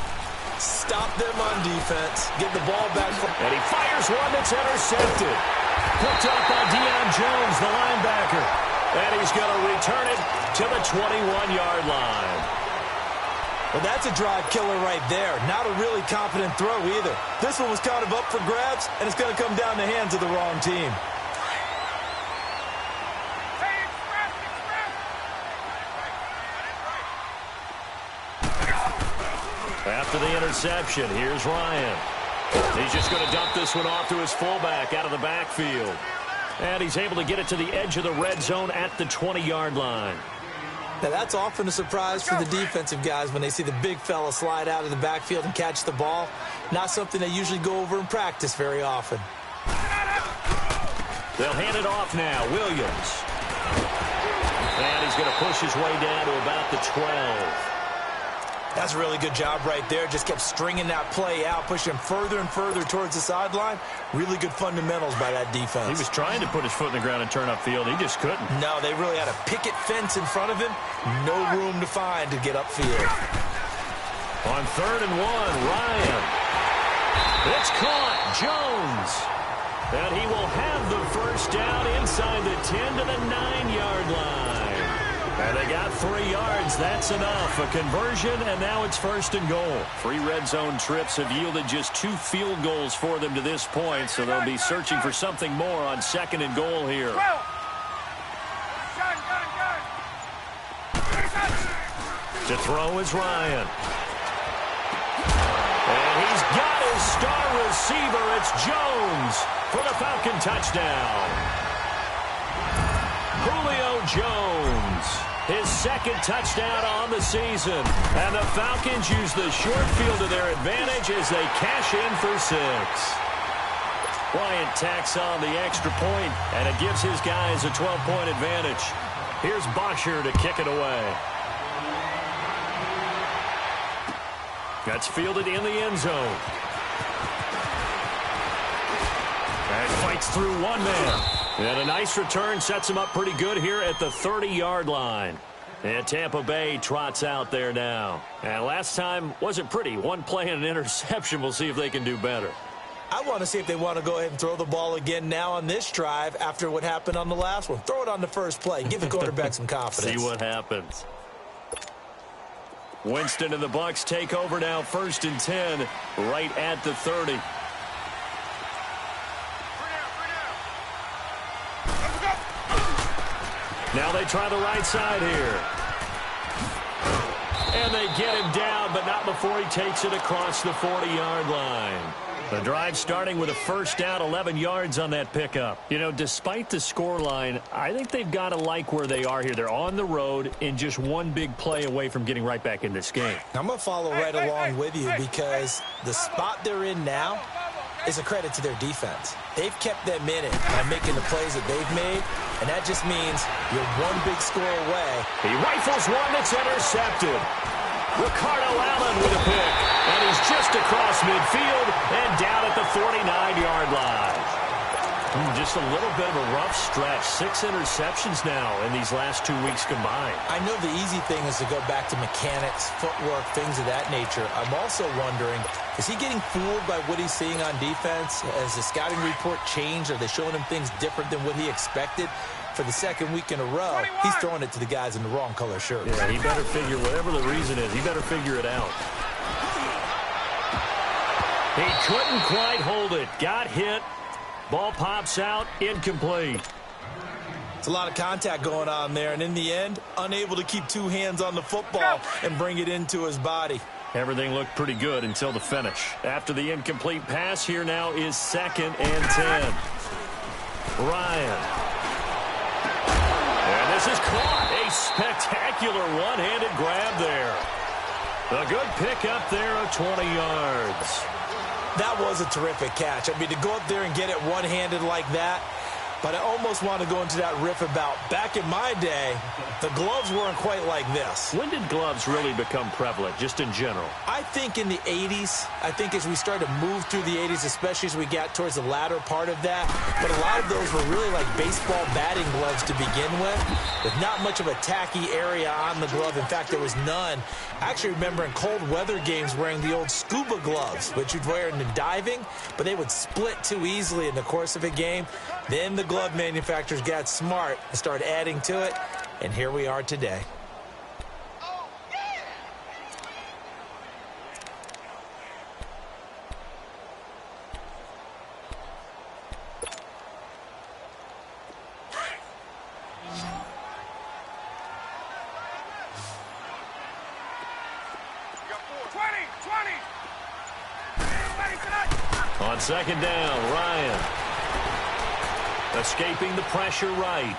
Stop them on defense. Get the ball back. And he fires one that's intercepted. Picked up by Deion Jones, the linebacker. And he's going to return it to the 21-yard line. Well, that's a drive killer right there. Not a really confident throw either. This one was kind of up for grabs, and it's going to come down the hands of the wrong team. After the interception, here's Ryan. He's just going to dump this one off to his fullback out of the backfield. And he's able to get it to the edge of the red zone at the 20-yard line. Now, that's often a surprise for the defensive guys when they see the big fella slide out of the backfield and catch the ball. Not something they usually go over in practice very often. They'll hand it off now. Williams. And he's going to push his way down to about the 12. That's a really good job right there. Just kept stringing that play out, pushing him further and further towards the sideline. Really good fundamentals by that defense. He was trying to put his foot in the ground and turn upfield. He just couldn't. No, they really had a picket fence in front of him. No room to find to get upfield. On 3rd and 1, Ryan. It's caught. Jones. And he will have the first down inside the 10 to the 9-yard line. And they got 3 yards. That's enough. A conversion, and now it's 1st and goal. 3 red zone trips have yielded just 2 field goals for them to this point, so they'll be searching for something more on 2nd and goal here. To throw is Ryan. And he's got his star receiver. It's Jones for the Falcon touchdown. Julio Jones, his 2nd touchdown on the season. And the Falcons use the short field to their advantage as they cash in for 6. Bryant tacks on the extra point, and it gives his guys a 12-point advantage. Here's Bosher to kick it away. That's fielded in the end zone. And fights through one man. And a nice return sets him up pretty good here at the 30-yard line. And Tampa Bay trots out there now. And last time wasn't pretty. One play and an interception. We'll see if they can do better. I want to see if they want to go ahead and throw the ball again now on this drive after what happened on the last one. Throw it on the first play. Give the quarterback some confidence. See what happens. Winston and the Bucs take over now, 1st and 10, right at the 30. Now they try the right side here. And they get him down, but not before he takes it across the 40-yard line. The drive starting with a first down, 11 yards on that pickup. You know, despite the scoreline, I think they've got to like where they are here. They're on the road and just one big play away from getting right back in this game. I'm going to follow right along with you because the spot they're in now is a credit to their defense. They've kept them in it by making the plays that they've made, and that just means you're one big score away. He rifles one that's intercepted. Ricardo Allen with a pick, and he's just across midfield and down at the 49-yard line. Just a little bit of a rough stretch. 6 interceptions now in these last 2 weeks combined. I know the easy thing is to go back to mechanics, footwork, things of that nature. I'm also wondering, is he getting fooled by what he's seeing on defense? Has the scouting report changed? Are they showing him things different than what he expected? For the second week in a row, he's throwing it to the guys in the wrong color shirts. Yeah, he better figure, whatever the reason is, he better figure it out. He couldn't quite hold it. Got hit. Ball pops out. Incomplete. It's a lot of contact going on there, and in the end, unable to keep 2 hands on the football and bring it into his body. Everything looked pretty good until the finish. After the incomplete pass, here now is 2nd and 10. Ryan. And this is caught. A spectacular one-handed grab there. A good pick up there of 20 yards. That was a terrific catch. I mean, to go up there and get it one-handed like that, but I almost want to go into that riff about back in my day, the gloves weren't quite like this. When did gloves really become prevalent, just in general? I think in the 80s. I think as we started to move through the 80s, especially as we got towards the latter part of that. But a lot of those were really like baseball batting gloves to begin with not much of a tacky area on the glove. In fact, there was none. I actually remember in cold weather games wearing the old scuba gloves, which you'd wear in the diving, but they would split too easily in the course of a game. Then the glove manufacturers got smart and started adding to it, and here we are today. On 2nd down, Ryan. Escaping the pressure right.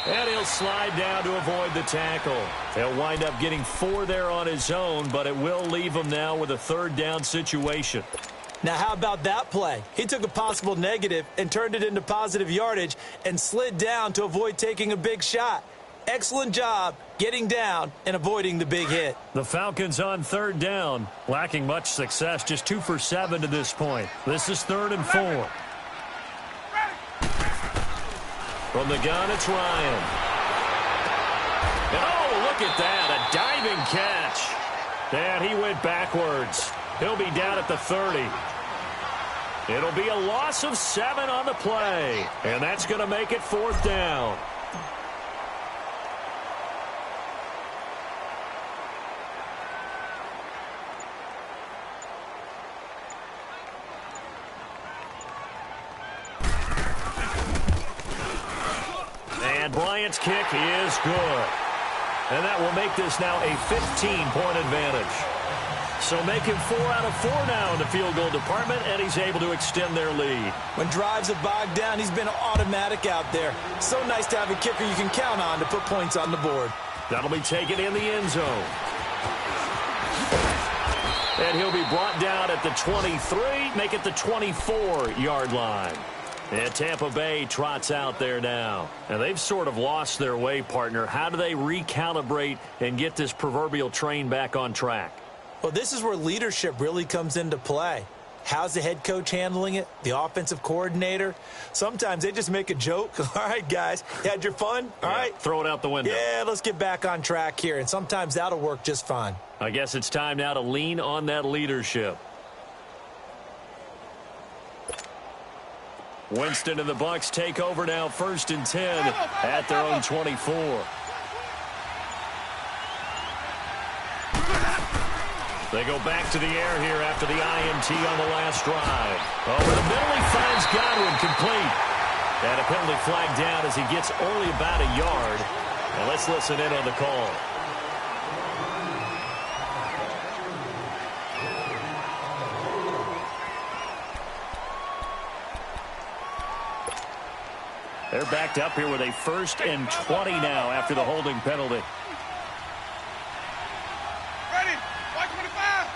And he'll slide down to avoid the tackle. He'll wind up getting 4 there on his own, but it will leave him now with a 3rd down situation. Now, how about that play? He took a possible negative and turned it into positive yardage and slid down to avoid taking a big shot. Excellent job getting down and avoiding the big hit. The Falcons on 3rd down, lacking much success, just 2 for 7 to this point. This is 3rd and 4. From the gun, it's Ryan. And oh, look at that, a diving catch. And he went backwards. He'll be down at the 30. It'll be a loss of 7 on the play. And that's going to make it 4th down. And Bryant's kick is good. And that will make this now a 15-point advantage. So make him 4 out of 4 now in the field goal department, and he's able to extend their lead. When drives are bogged down, he's been automatic out there. So nice to have a kicker you can count on to put points on the board. That'll be taken in the end zone. And he'll be brought down at the 23, make it the 24-yard line. And Tampa Bay trots out there now. And they've sort of lost their way, partner. How do they recalibrate and get this proverbial train back on track? Well, this is where leadership really comes into play. How's the head coach handling it? The offensive coordinator? Sometimes they just make a joke. All right, guys, you had your fun? All right. Throw it out the window. Yeah, let's get back on track here. And sometimes that'll work just fine. I guess it's time now to lean on that leadership. Winston and the Bucs take over now, 1st and 10 at their own 24. They go back to the air here after the INT on the last drive. Over the middle, he finds Godwin complete. And a penalty flag down as he gets only about a yard. And let's listen in on the call. They're backed up here with a 1st and 20 now after the holding penalty. Ready? White 25.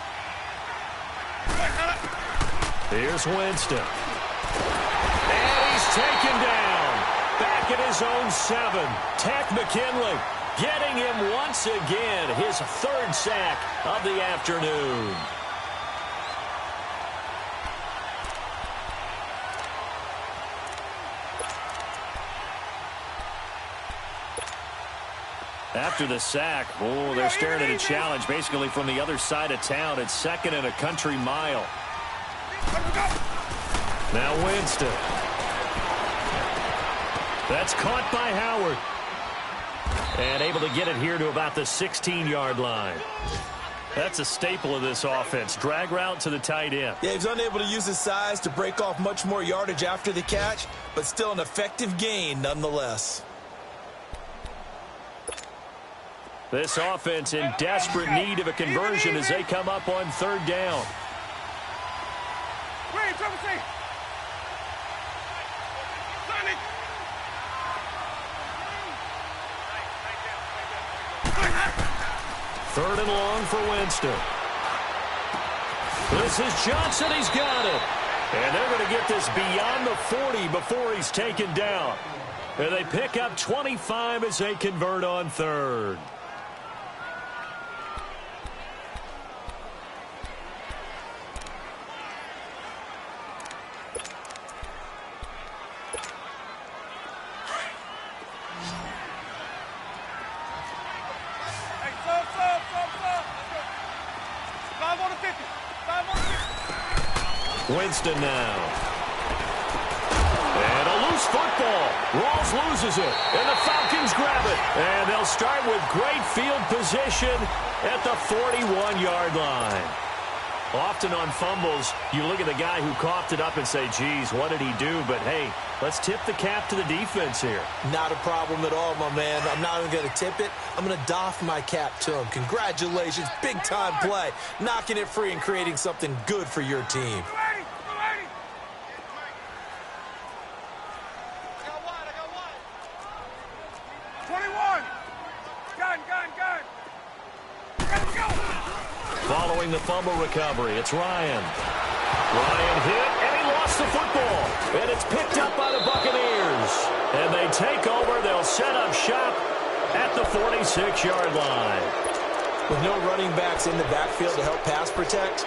Here's Winston. And he's taken down. Back at his own 7. Takk McKinley getting him once again. His 3rd sack of the afternoon. After the sack, they're staring at a challenge basically from the other side of town. It's 2nd and a country mile. Now Winston. That's caught by Howard. And able to get it here to about the 16-yard line. That's a staple of this offense. Drag route to the tight end. Yeah, he's unable to use his size to break off much more yardage after the catch, but still an effective gain nonetheless. This offense in desperate need of a conversion as they come up on 3rd down. Third and long for Winston. This is Johnson. He's got it. And they're going to get this beyond the 40 before he's taken down. And they pick up 25 as they convert on 3rd. Winston now. And a loose football. Rawls loses it. And the Falcons grab it. And they'll start with great field position at the 41-yard line. Often on fumbles, you look at the guy who coughed it up and say, geez, what did he do? But, hey, let's tip the cap to the defense here. Not a problem at all, my man. I'm not even going to tip it. I'm going to doff my cap to him. Congratulations. Big-time play. Knocking it free and creating something good for your team. Following the fumble recovery, it's Ryan. Ryan hit, and he lost the football. And it's picked up by the Buccaneers. And they take over. They'll set up shop at the 46-yard line. With no running backs in the backfield to help pass protect,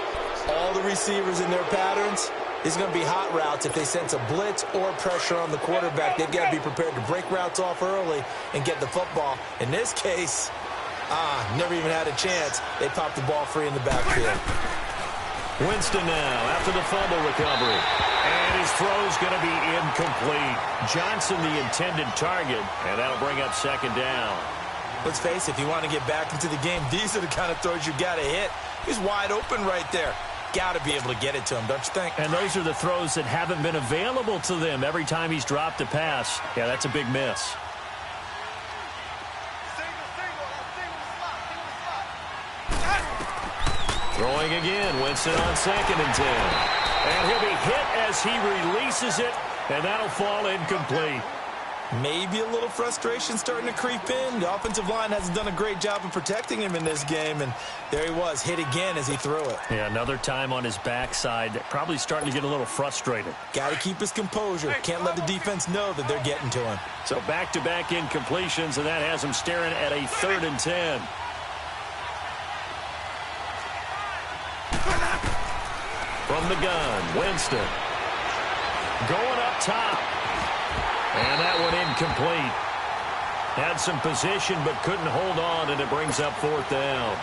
all the receivers in their patterns, it's going to be hot routes. If they sense a blitz or pressure on the quarterback, they've got to be prepared to break routes off early and get the football. In this case, never even had a chance. They popped the ball free in the backfield. Winston now after the fumble recovery. And his throw's going to be incomplete. Johnson the intended target, and that'll bring up 2nd down. Let's face it, if you want to get back into the game, these are the kind of throws you got to hit. He's wide open right there. Got to be able to get it to him, don't you think? And those are the throws that haven't been available to them every time he's dropped a pass. Yeah, that's a big miss. Throwing again, Winston on 2nd and 10. And he'll be hit as he releases it, and that'll fall incomplete. Maybe a little frustration starting to creep in. The offensive line hasn't done a great job of protecting him in this game, and there he was, hit again as he threw it. Yeah, another time on his backside, probably starting to get a little frustrated. Got to keep his composure. Can't let the defense know that they're getting to him. So back-to-back incompletions, and that has him staring at a 3rd and 10. From the gun, Winston. Going up top. And that one incomplete. Had some position but couldn't hold on, and it brings up 4th down.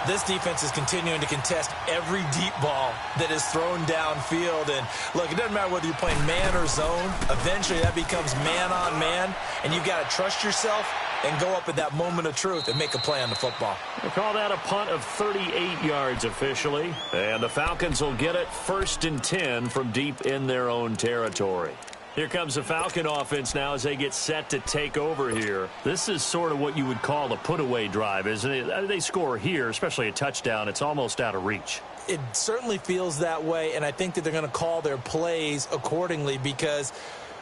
This defense is continuing to contest every deep ball that is thrown downfield. And, look, it doesn't matter whether you're playing man or zone. Eventually that becomes man-on-man, and you've got to trust yourself and go up at that moment of truth and make a play on the football. They call that a punt of 38 yards officially. And the Falcons will get it 1st and 10 from deep in their own territory. Here comes the Falcon offense now as they get set to take over here. This is sort of what you would call a put-away drive, isn't it? They score here, especially a touchdown. It's almost out of reach. It certainly feels that way, and I think that they're going to call their plays accordingly, because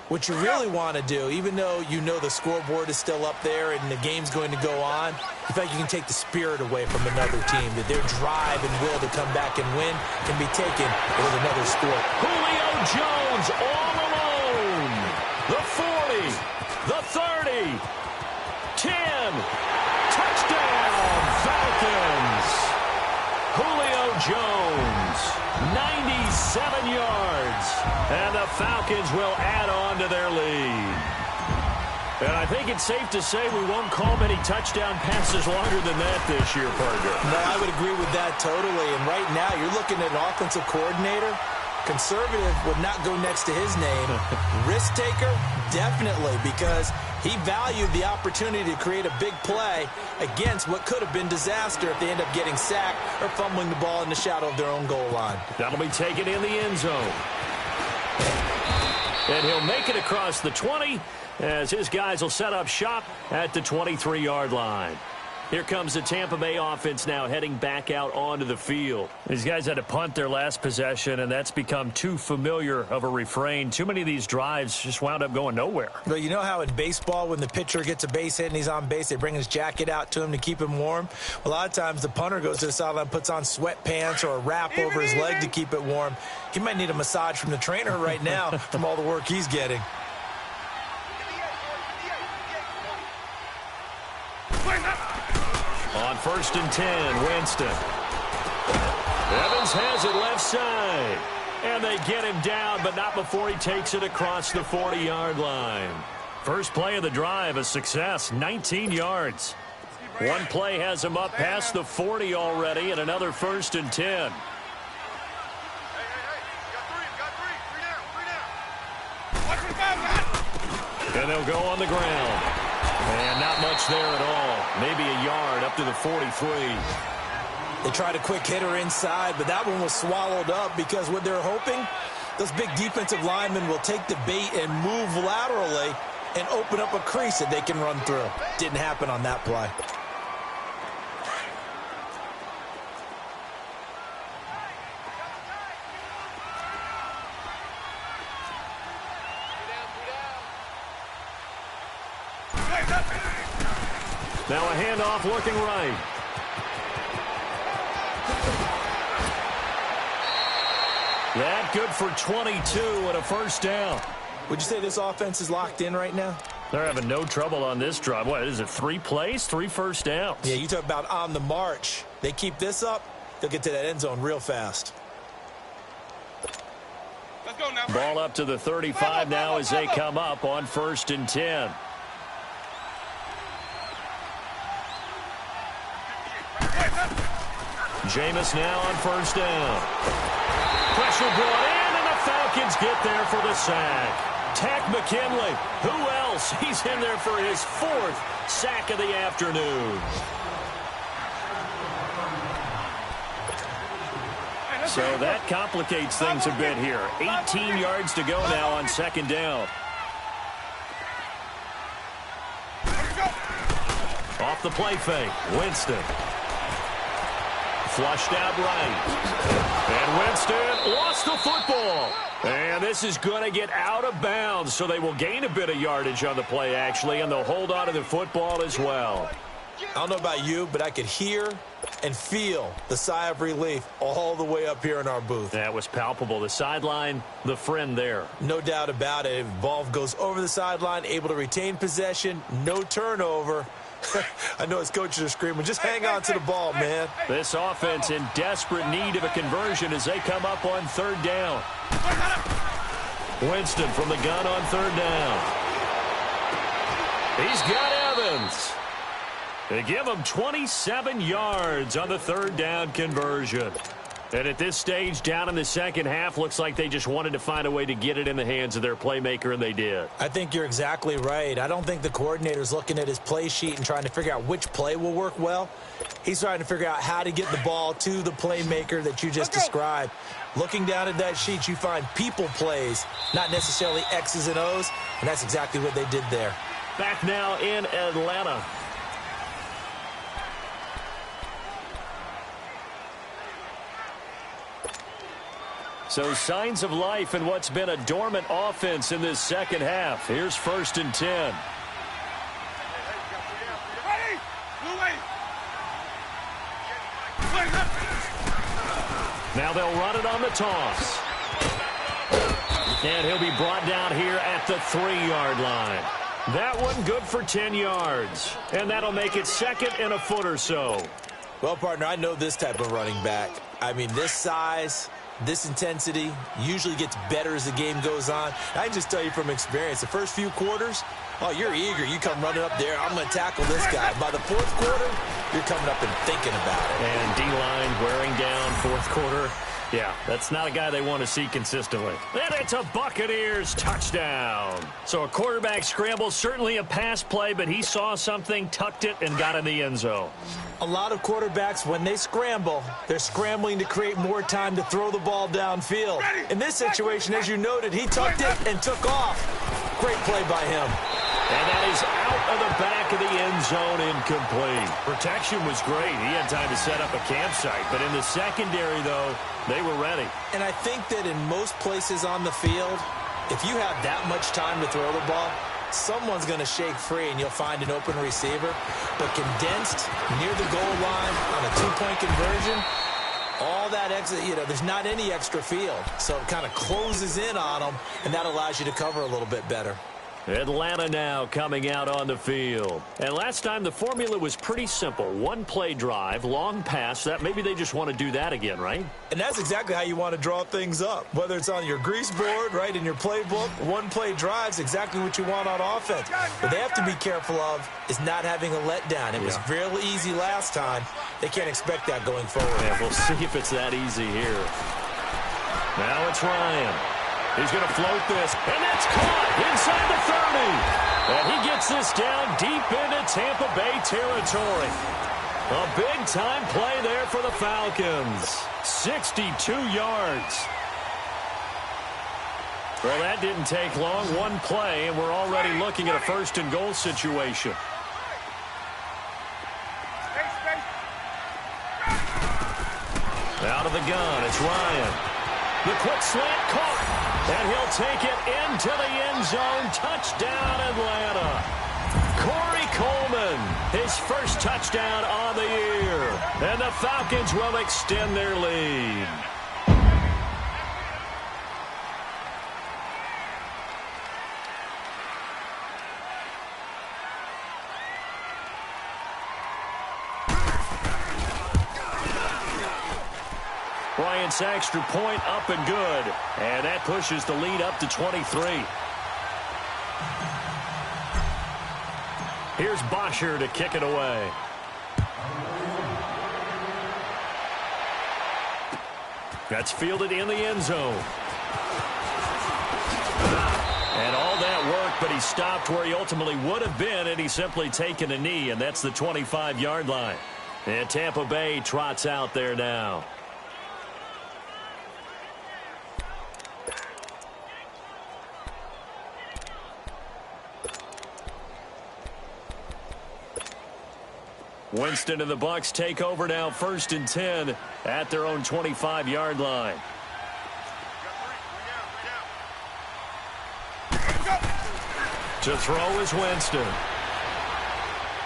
what you really want to do, even though you know the scoreboard is still up there and the game's going to go on, in fact, you can take the spirit away from another team, that their drive and will to come back and win can be taken with another score. Julio Jones all alone. The 40, the 30, 10, touchdown, Falcons. Julio Jones, 97 yards, and the Falcons will add on to their lead. And I think it's safe to say we won't call many touchdown passes longer than that this year, partner. No, I would agree with that totally. And right now, you're looking at an offensive coordinator. Conservative would not go next to his name. Risk taker, definitely, because he valued the opportunity to create a big play against what could have been disaster if they end up getting sacked or fumbling the ball in the shadow of their own goal line. That'll be taken in the end zone. And he'll make it across the 20 as his guys will set up shop at the 23-yard line. Here comes the Tampa Bay offense now heading back out onto the field. These guys had to punt their last possession, and that's become too familiar of a refrain. Too many of these drives just wound up going nowhere. But you know how in baseball, when the pitcher gets a base hit and he's on base, they bring his jacket out to him to keep him warm? A lot of times the punter goes to the sideline, puts on sweatpants or a wrap over his leg to keep it warm. He might need a massage from the trainer right now from all the work he's getting. On 1st and 10, Winston. Evans has it left side. And they get him down, but not before he takes it across the 40-yard line. First play of the drive, a success, 19 yards. One play has him up past the 40 already, and another 1st and 10. And they'll go on the ground. And not much there at all. Maybe a yard up to the 43. They tried a quick hitter inside, but that one was swallowed up because what they're hoping, those big defensive linemen will take the bait and move laterally and open up a crease that they can run through. Didn't happen on that play. Now a handoff looking right. That good for 22 and a 1st down. Would you say this offense is locked in right now? They're having no trouble on this drive. What is it, 3 plays, 3 1st downs? Yeah, you talk about on the march. They keep this up, they'll get to that end zone real fast. Let's go now. Ball up to the 35 now as they come up on 1st and 10. Jameis now on 1st down. Pressure brought in, and the Falcons get there for the sack. Takk McKinley, who else? He's in there for his 4th sack of the afternoon. So that complicates things a bit here. 18 yards to go now on 2nd down. Off the play fake, Winston. Flushed out right. And Winston lost the football. And this is going to get out of bounds, so they will gain a bit of yardage on the play, actually, and they'll hold on to the football as well. I don't know about you, but I could hear and feel the sigh of relief all the way up here in our booth. That was palpable. The sideline, the friend there. No doubt about it. Ball goes over the sideline, able to retain possession, no turnover. I know his coaches are screaming, just hang on to the ball, man. This offense in desperate need of a conversion as they come up on third down. Winston from the gun on third down. He's got Evans. They give him 27 yards on the third down conversion. And at this stage, down in the second half, looks like they just wanted to find a way to get it in the hands of their playmaker, and they did. I think you're exactly right. I don't think the coordinator's looking at his play sheet and trying to figure out which play will work well. He's trying to figure out how to get the ball to the playmaker that you just described. Looking down at that sheet, you find people plays, not necessarily X's and O's, and that's exactly what they did there. Back now in Atlanta. So signs of life in what's been a dormant offense in this second half. Here's 1st and 10. Now they'll run it on the toss. And he'll be brought down here at the 3-yard line. That one good for 10 yards. And that'll make it second and a foot or so. Well, partner, I know this type of running back. I mean, this size, this intensity usually gets better as the game goes on. I can just tell you from experience, the first few quarters, oh, you're eager. You come running up there, I'm going to tackle this guy. By the fourth quarter, you're coming up and thinking about it. And D-line wearing down fourth quarter. Yeah, that's not a guy they want to see consistently. And it's a Buccaneers touchdown. So a quarterback scramble, certainly a pass play, but he saw something, tucked it, and got in the end zone. A lot of quarterbacks, when they scramble, they're scrambling to create more time to throw the ball downfield. In this situation, as you noted, he tucked it and took off. Great play by him. And that is out of the back of the end zone, incomplete. Protection was great. He had time to set up a campsite. But in the secondary, though, they were ready. And I think that in most places on the field, if you have that much time to throw the ball, someone's going to shake free and you'll find an open receiver. But condensed near the goal line on a two-point conversion, all that extra, there's not any extra field. So it kind of closes in on them, and that allows you to cover a little bit better. Atlanta now coming out on the field. And last time the formula was pretty simple. One play drive, long pass. That maybe they just want to do that again, right? And that's exactly how you want to draw things up. Whether it's on your grease board, right, in your playbook, one play drive's exactly what you want on offense. What they have to be careful of is not having a letdown. It was real easy last time. They can't expect that going forward. Yeah, we'll see if it's that easy here. Now it's Ryan. He's going to float this, and that's caught inside the 30. And he gets this down deep into Tampa Bay territory. A big-time play there for the Falcons. 62 yards. Well, that didn't take long. One play, and we're already looking at a 1st and goal situation. Out of the gun, it's Ryan. The quick slant caught. And he'll take it into the end zone. Touchdown, Atlanta. Corey Coleman, his first touchdown on the year. And the Falcons will extend their lead. Bryant's extra point up and good. And that pushes the lead up to 23. Here's Bosher to kick it away. That's fielded in the end zone. And all that work, but he stopped where he ultimately would have been, and he's simply taken a knee, and that's the 25-yard line. And Tampa Bay trots out there now. Winston and the Bucs take over now, 1st and 10 at their own 25-yard line. To throw is Winston.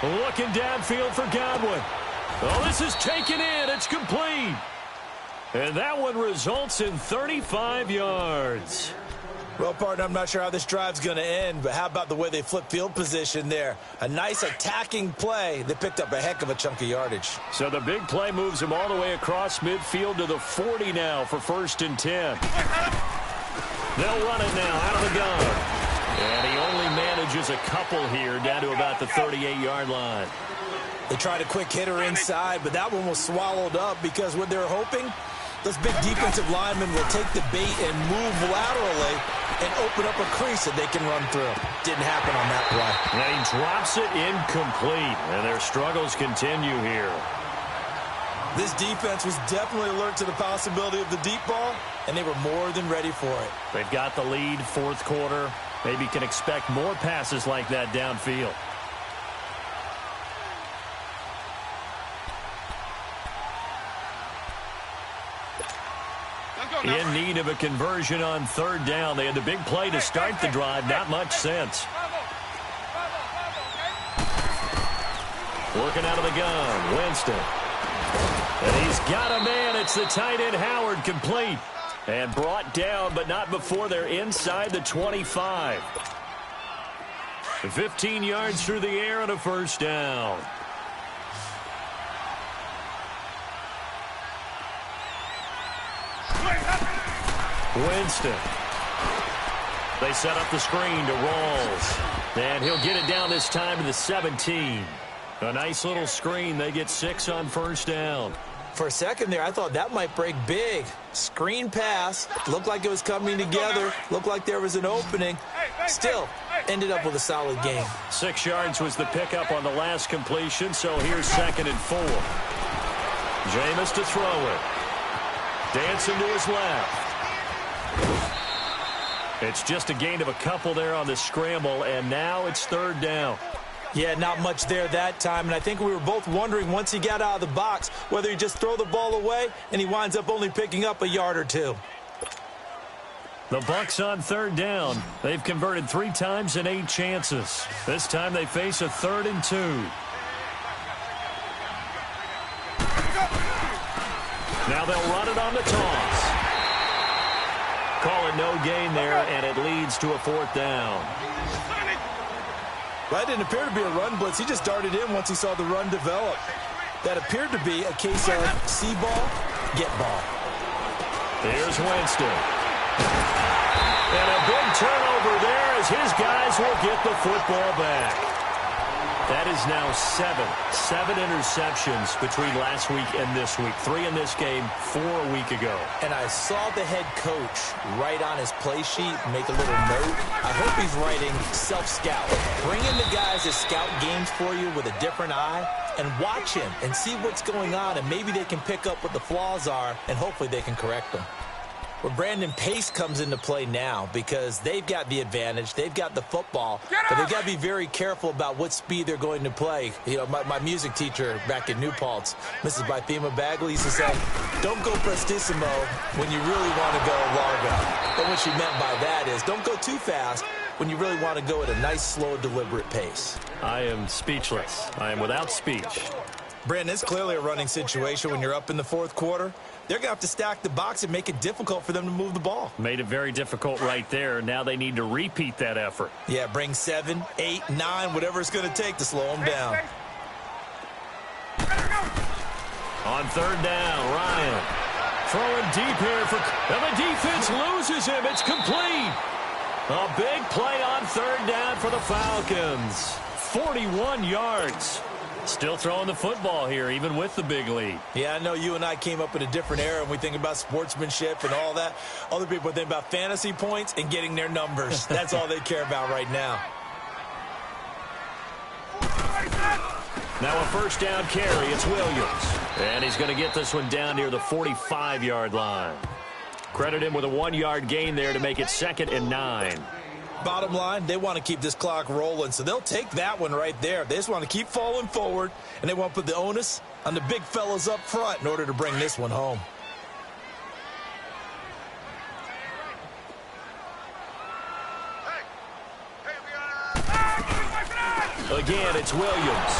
Looking downfield for Godwin. Oh, this is taken in. It's complete. And that one results in 35 yards. Well, partner, I'm not sure how this drive's going to end, but how about the way they flip field position there? A nice attacking play. They picked up a heck of a chunk of yardage. So the big play moves him all the way across midfield to the 40 now for 1st and 10. They'll run it now out of the gun. And he only manages a couple here down to about the 38-yard line. They tried a quick hitter inside, but that one was swallowed up because what they're hoping, those big defensive linemen will take the bait and move laterally and open up a crease that they can run through. Didn't happen on that play. And he drops it incomplete, and their struggles continue here. This defense was definitely alert to the possibility of the deep ball, and they were more than ready for it. They've got the lead, 4th quarter. Maybe can expect more passes like that downfield. In need of a conversion on 3rd down. They had the big play to start the drive. Not much sense. Working out of the gun. Winston. And he's got a man. It's the tight end Howard, complete. And brought down, but not before they're inside the 25. 15 yards through the air and a 1st down. Winston. They set up the screen to Rawls. And he'll get it down this time to the 17. A nice little screen. They get 6 on 1st down. For a second there, I thought that might break big. Screen pass. Looked like it was coming together. Looked like there was an opening. Still, ended up with a solid game. 6 yards was the pickup on the last completion, so here's 2nd and 4. Jameis to throw it. Dancing to his left. It's just a gain of a couple there on the scramble, and now it's 3rd down. Yeah, not much there that time, and I think we were both wondering once he got out of the box whether he just throw the ball away and he winds up only picking up a yard or 2. The Bucs on 3rd down. They've converted 3 times in 8 chances. This time they face a 3rd and 2. Now they'll run it on the toss. Call it no gain there, and it leads to a 4th down. That didn't appear to be a run blitz. He just darted in once he saw the run develop. That appeared to be a case of see ball, get ball. Here's Winston. And a big turnover there as his guys will get the football back. That is now 7 interceptions between last week and this week. 3 in this game, 4 a week ago. And I saw the head coach write on his play sheet, make a little note. I hope he's writing self-scout. Bring in the guys that scout games for you with a different eye and watch him and see what's going on, and maybe they can pick up what the flaws are, and hopefully they can correct them. Well, Brandon, pace comes into play now because they've got the advantage. They've got the football, but they've got to be very careful about what speed they're going to play. You know, my music teacher back in New Paltz, Mrs. Bythema Bagley, used to say, don't go prestissimo when you really want to go largo. And what she meant by that is don't go too fast when you really want to go at a nice, slow, deliberate pace. I am speechless. I am without speech. Brandon, it's clearly a running situation when you're up in the 4th quarter. They're going to have to stack the box and make it difficult for them to move the ball. Made it very difficult right there. Now they need to repeat that effort. Yeah, bring 7, 8, 9, whatever it's going to take to slow them down. On 3rd down, Ryan throwing deep here and the defense loses him. It's complete. A big play on 3rd down for the Falcons. 41 yards. Still throwing the football here, even with the big lead. Yeah, I know you and I came up in a different era and we think about sportsmanship and all that. Other people think about fantasy points and getting their numbers. That's all they care about right now. Now a 1st down carry. It's Williams. And he's going to get this one down near the 45-yard line. Credit him with a 1-yard gain there to make it 2nd and 9. Bottom line, they want to keep this clock rolling, so they'll take that one right there. They just want to keep falling forward, and they want to put the onus on the big fellas up front in order to bring this one home. We Again, it's Williams.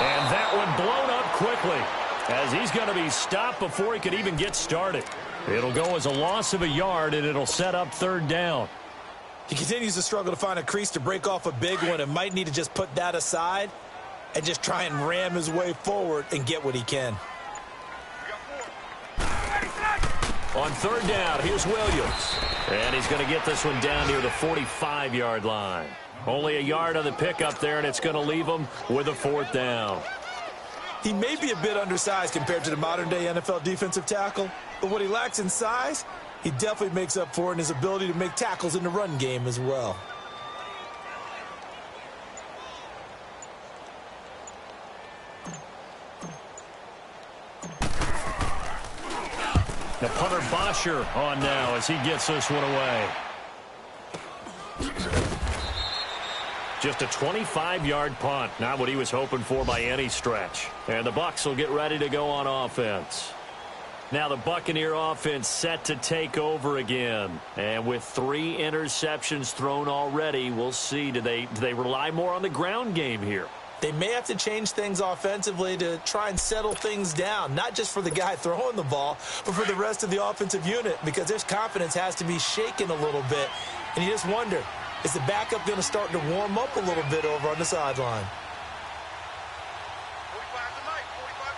And that one blown up quickly as he's going to be stopped before he could even get started. It'll go as a loss of a yard, and it'll set up third down. He continues to struggle to find a crease to break off a big one and might need to just put that aside and just try and ram his way forward and get what he can. On third down, here's Williams. And he's going to get this one down near the 45-yard line. Only a yard on the pickup there, and it's going to leave him with a fourth down. He may be a bit undersized compared to the modern-day NFL defensive tackle, but what he lacks in size, he definitely makes up for it in his ability to make tackles in the run game as well. The punter Bosher on now as he gets this one away. Just a 25-yard punt, not what he was hoping for by any stretch. And the Bucs will get ready to go on offense. Now the Buccaneer offense set to take over again. And with 3 interceptions thrown already, we'll see. Do they rely more on the ground game here? They may have to change things offensively to try and settle things down, not just for the guy throwing the ball, but for the rest of the offensive unit, because their confidence has to be shaken a little bit. And you just wonder, is the backup going to start to warm up a little bit over on the sideline? 45 tonight, 45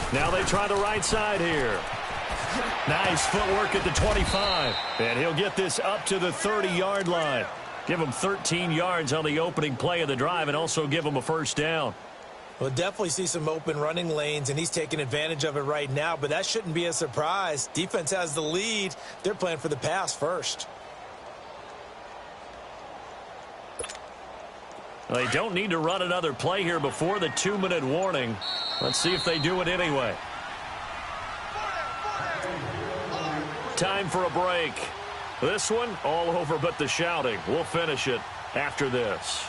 tonight. Now they try the right side here. Nice footwork at the 25. And he'll get this up to the 30-yard line. Give him 13 yards on the opening play of the drive and also give him a first down. We'll definitely see some open running lanes, and he's taking advantage of it right now, but that shouldn't be a surprise. Defense has the lead. They're playing for the pass first. They don't need to run another play here before the 2-minute warning. Let's see if they do it anyway. Time for a break. This one, all over but the shouting. We'll finish it after this.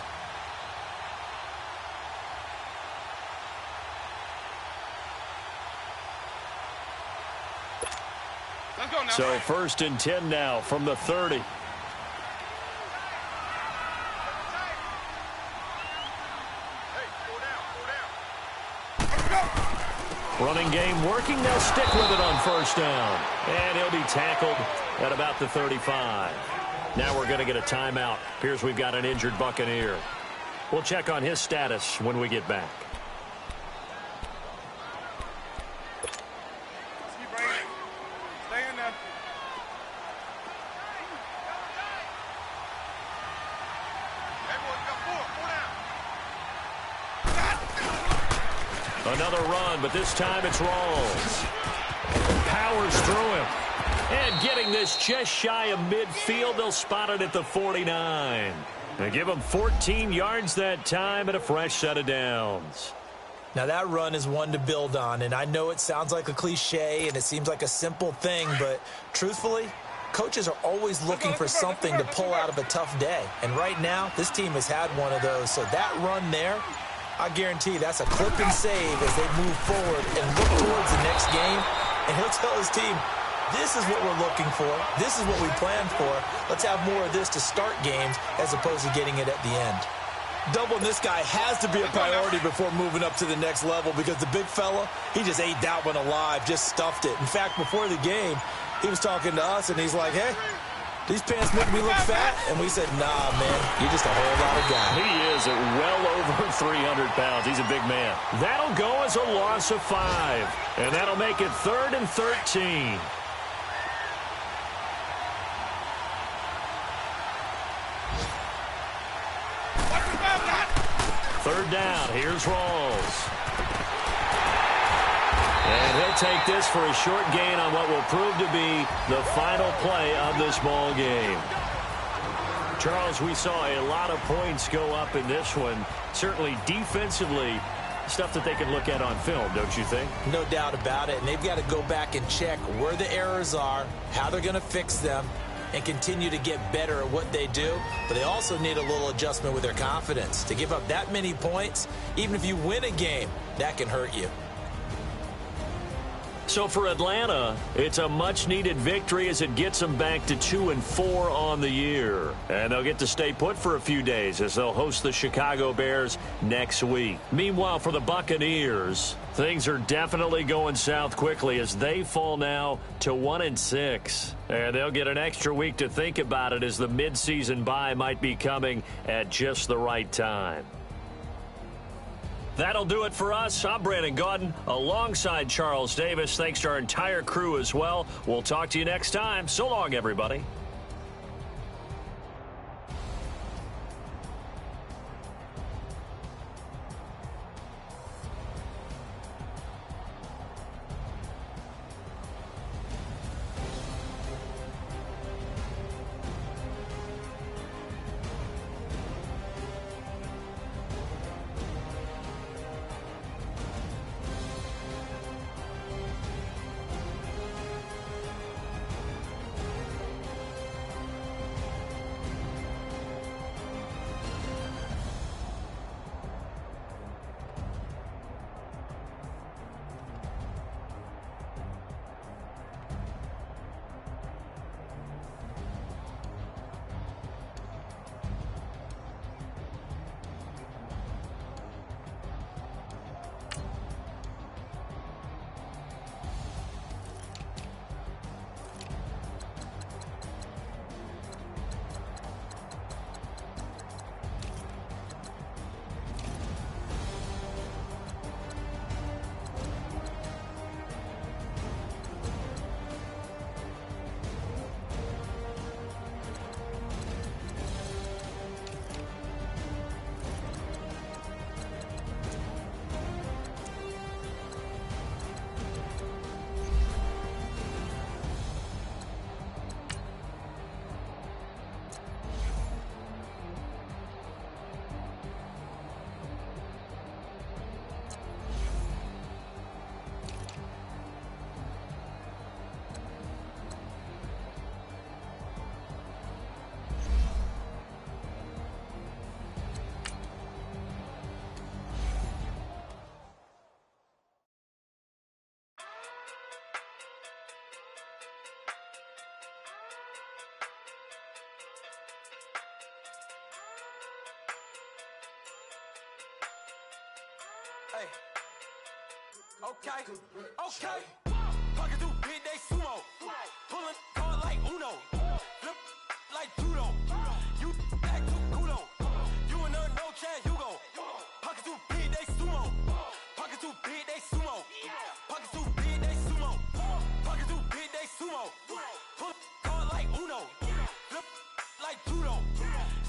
Let's go now. So 1st and 10 now from the 30. Running game working. They'll stick with it on first down. And he'll be tackled at about the 35. Now we're going to get a timeout. Appears we've got an injured Buccaneer. We'll check on his status when we get back. Keep bringing it. Stay in there. Hey, boys, got 4 down. Another run, but this time it's Rawls. Powers through him. And getting this just shy of midfield, they'll spot it at the 49. They give him 14 yards that time and a fresh set of downs. Now that run is one to build on, and I know it sounds like a cliche and it seems like a simple thing, but truthfully, coaches are always looking for something to pull out of a tough day. And right now, this team has had one of those. So that run there, I guarantee that's a clip and save as they move forward and look towards the next game. And he'll tell his team, this is what we're looking for. This is what we planned for. Let's have more of this to start games as opposed to getting it at the end. Doubling this guy has to be a priority before moving up to the next level because the big fella, he just ate that one alive, just stuffed it. In fact, before the game, he was talking to us, and he's like, hey, these pants make me look fat. And we said, nah, man, you're just a whole lot of guy. He is at well over 300 pounds. He's a big man. That'll go as a loss of 5. And that'll make it 3rd and 13. Third down. Here's Rawls. And he'll take this for a short gain on what will prove to be the final play of this ball game. Charles, we saw a lot of points go up in this one. Certainly defensively, stuff that they can look at on film, don't you think? No doubt about it. And they've got to go back and check where the errors are, how they're going to fix them, and continue to get better at what they do. But they also need a little adjustment with their confidence. To give up that many points, even if you win a game, that can hurt you. So for Atlanta, it's a much-needed victory as it gets them back to 2-4 on the year. And they'll get to stay put for a few days as they'll host the Chicago Bears next week. Meanwhile, for the Buccaneers, things are definitely going south quickly as they fall now to 1-6. And they'll get an extra week to think about it as the midseason bye might be coming at just the right time. That'll do it for us. I'm Brandon Gaudin alongside Charles Davis. Thanks to our entire crew as well. We'll talk to you next time. So long, everybody. Hey. Okay. Pocket through big, they sumo. Pulling card like Uno. Flip like judo. You act too kudo. You and her no Chad Hugo. Pocket too big, they sumo. Pocket too big, they sumo. Pocket too big, they sumo. Pocket too big, they sumo. Pull card like Uno. Flip like judo.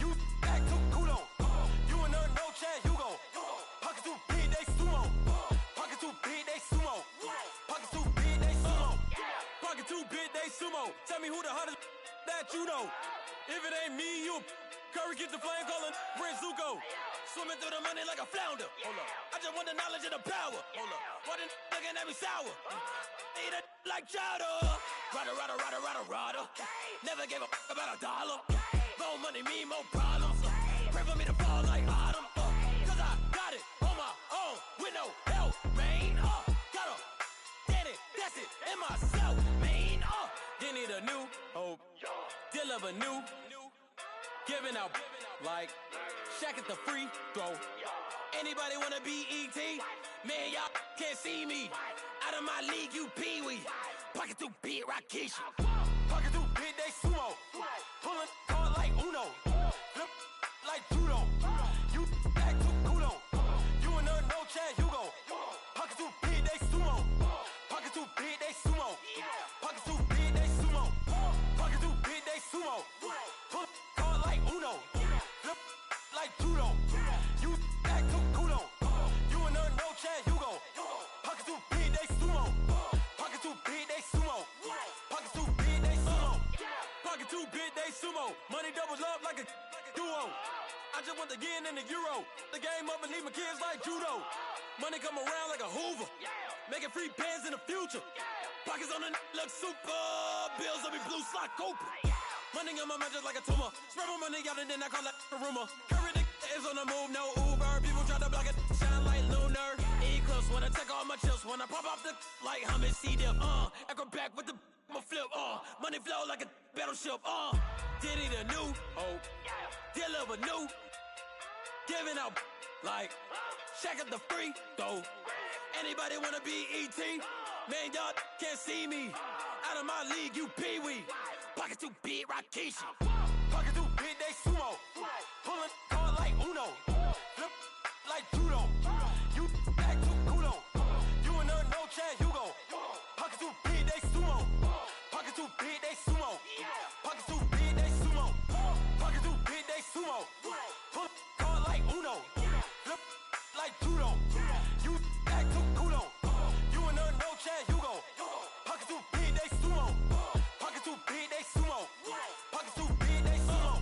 You act too kudo. You and her no Chad Hugo. Pocket too big, they sumo. Pocket too big, they sumo. Pocket too big, they sumo. Pocket too big, they sumo. Tell me who the hottest that you know. If it ain't me, you. Curry keeps the flame calling Prince Zuko. Swimming through the money like a flounder. Hold up. I just want the knowledge and the power. Hold up. Why the looking at me sour? Eat it like chowder. Rada. Never gave a about $1. More money, me, more problems. Pray for me to fall like autumn. Cause I got it on my own with no help, man. Gotta get it, that's it, in myself, man. You need a new hope, deal of a new, giving out like Shaq at the free throw. Anybody wanna be ET? Man, y'all can't see me. Out of my league, you pee-wee. Pocket too big, Rakesh. Pocket too big, they sumo. Pulling card like Uno. Flip like judo. You act too kudo. You and her no Chad Hugo. Pocket too big, they sumo. Pocket too big, they sumo. Pocket too big, they sumo. Pocket too big, they sumo. Pull card like Uno. Flip like judo. You act too kudo. You and her no Chad Hugo. Pocket too big, they sumo. Pocket too big, they sumo. Pocket too big, they sumo. Pocket too big, they sumo. Money doubles up like a duo. I just want the yen and the euro. The game up and leave my kids like judo. Money come around like a Hoover. Making free bands in the future. Pockets on the look super. Bills on me blue slot Cooper. Money on my mind just like a tumor. Spread my money out and then I call that a rumor. Curry the is on the move, no Uber. People try to block it, shine like lunar. Eclipse when I take all my chips when I pop off the like hummus C-dip. Acrobat with the flip. Money flow like a battleship. Diddy the new hope. Deliver new. Giving out like Shaq at the free throw. Anybody wanna be ET? Man, y'all can't see me. Out of my league, you pee-wee. Pocket too big, Rakishi. Pocket too big, they sumo. Pulling card like Uno. Flip like judo. You act too kudo. You and her, no Chad Hugo. Pocket too big, they sumo. Pocket too big, they sumo. Pocket too big, they sumo. Pocket too big, they sumo. Pull card like Uno. Flip like judo. You act too kudo. You and her, no Chad Hugo. Pocket too big, they sumo. Pocket too big, they sumo. Pocket too big, they sumo.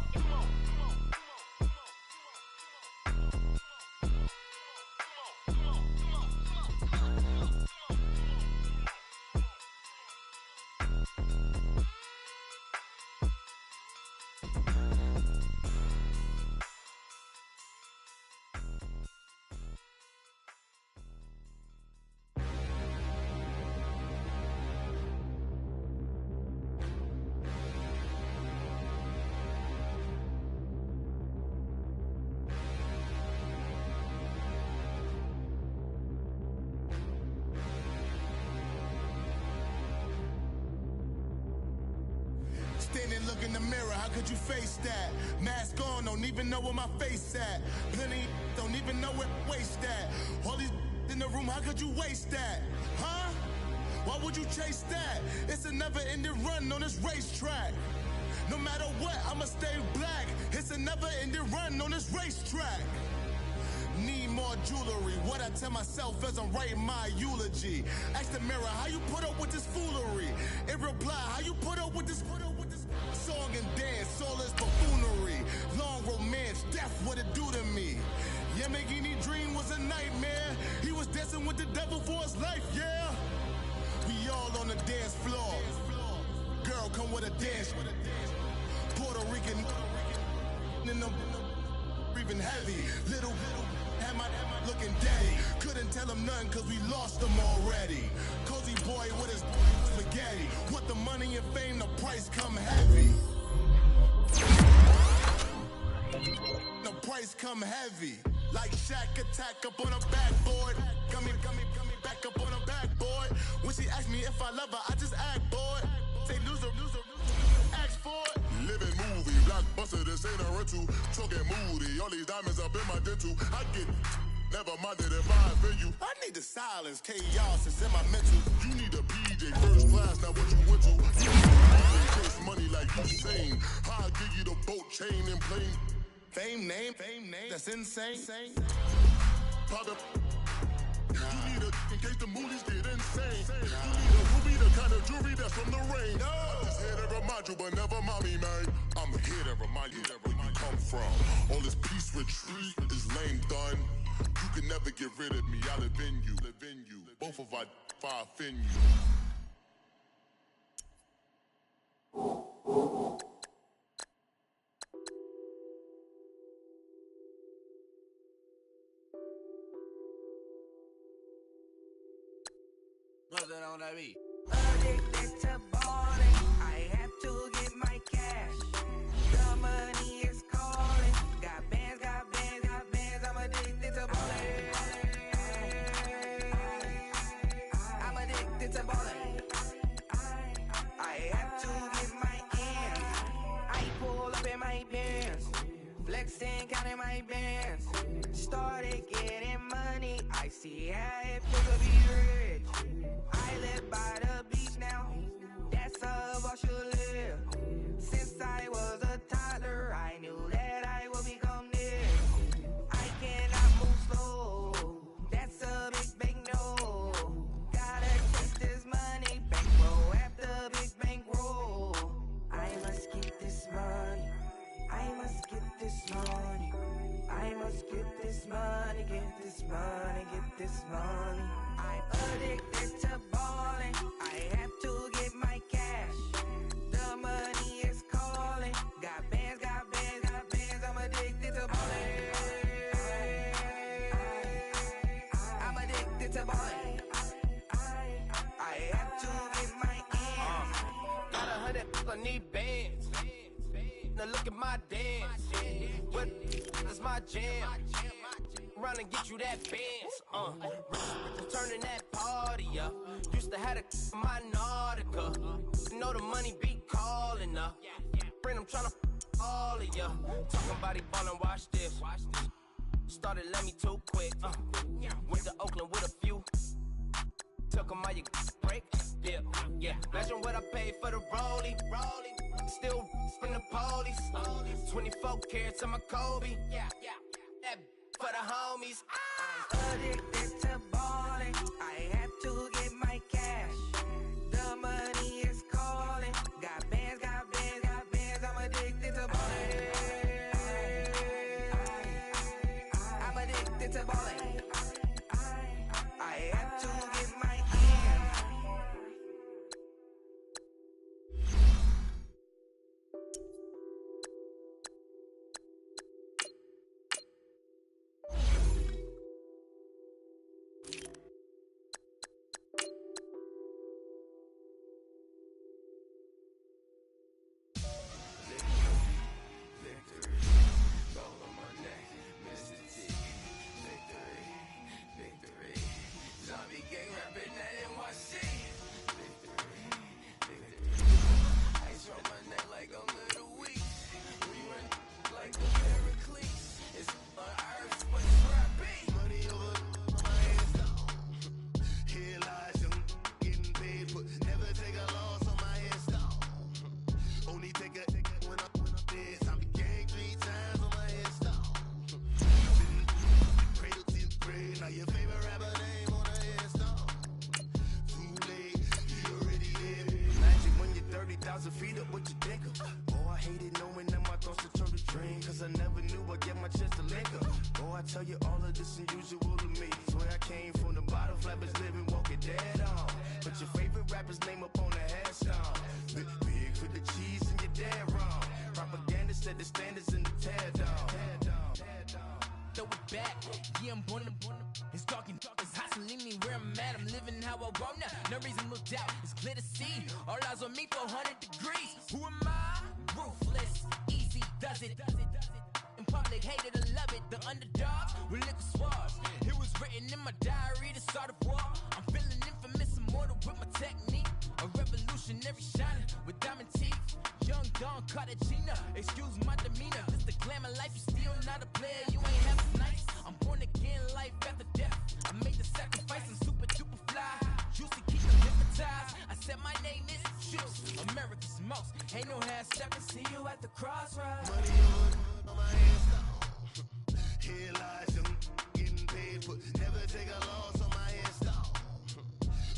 Standing, look in the mirror, how could you face that? Mask on, don't even know where my face at. Plenty, don't even know where waste at. All these in the room, how could you waste that? Huh? Why would you chase that? It's a never-ending run on this racetrack. No matter what, I'ma stay black. It's a never-ending run on this racetrack. Need more jewelry. What I tell myself as I'm writing my eulogy. Ask the mirror, how you put up with this foolery? It reply, how you put up with this song and dance, all this buffoonery. Long romance, death, what it do to me? Yamagini dream was a nightmare. He was dancing with the devil for his life, yeah. We all on the dance floor. Girl, come with a dance. Puerto Rican in them breathing heavy. Little had my looking daddy. Couldn't tell him nothing cause we lost him already. Cozy boy with his spaghetti. With the money and fame, the price come heavy. The price come heavy. Like Shaq attack up on a backboard. Coming back up on a backboard. When she asked me if I love her, I just act bored. Say loser, ask for it. Living movie, blockbuster, this ain't a rental. Talking moody, all these diamonds up in my dental. I get never minded if I offend you. I need the silence, chaos is in my mental. You need a PJ, first class, not what you went to. You chase money like Usain. I'll give you the boat, chain, and plane. Fame name, that's insane. Pop you need a, in case the movies get insane. You need a ruby, the kind of jewelry that's from the rain. No. I'm just here to remind you, but never mommy, man. I'm here to remind you where you come from. All this peace retreat is lame done. You can never get rid of me, I live in you. Both of our fire offend you. What's that on that beat? Addicted to balling, I have to get my cash. The money is calling. Got bands, I'm addicted to balling. I'm addicted to balling. I have to get my ends. I pull up in my bands, flexing, counting my bands. Started getting money, I see how it feels to be rich. I live by the beach now, that's how I should live. Since I was a toddler, I knew that I would become this. I cannot move slow, that's a big no. Gotta chase this money, bankroll after big bankroll. I must get this money, I must get this money. I must get this money, get this money, get this money. I'm addicted to balling, I have to get my cash. The money is calling, got bands, I'm addicted to balling. I'm addicted to balling. look at my dance. What is my jam? Run and get you that Benz. Turning that party up. Used to have a my Nautica. Know the money be calling up. Friend, I'm tryna all of ya. Talking about he ballin', watch this. Started let me too quick. Went to Oakland with a few. Took 'em all you break. Yeah. Imagine what I paid for the rollie. Still in the police. 24 carats on my Kobe. That for the homies. Addicted to balling. I have to get my cash. The money is calling. Got bands. I'm addicted to balling. I'm addicted to balling. I have to get my hands. Feet up what you think of. Oh, I hated knowing that my thoughts would turn to dream. Cause I never knew I'd get my chance to link up. Oh, I tell you all of this unusual to me. Swear I came from the bottom, flappers living, walking dead on. Put your favorite rapper's name up on the headstone. Big for the cheese and you're dead wrong. Propaganda set the standards in the tear down. Throw it back, yeah, I'm born. It's talking, it's hustling me where I'm at. I'm living how I want now. No reason to look out, it's clear to see. All eyes on me, 400 degrees. Who am I? Ruthless, easy does it. In public, hated or love it. The underdogs with liquor swabs. It was written in my diary to start a war. I'm feeling infamous, immortal with my technique. A revolutionary shining with diamond teeth. Young Don Cartagena, excuse my demeanor. This the glamour life, you still not a player. You ain't half as nice. I'm born again, life after death. I made the sacrifice, I'm super duper fly. Used to keep them hypnotized. I said my name is Juice, America's most. Ain't no half stepping, see you at the crossroads. Money on my hands down. Here lies young, getting paid for. Never take a loss on my hands down.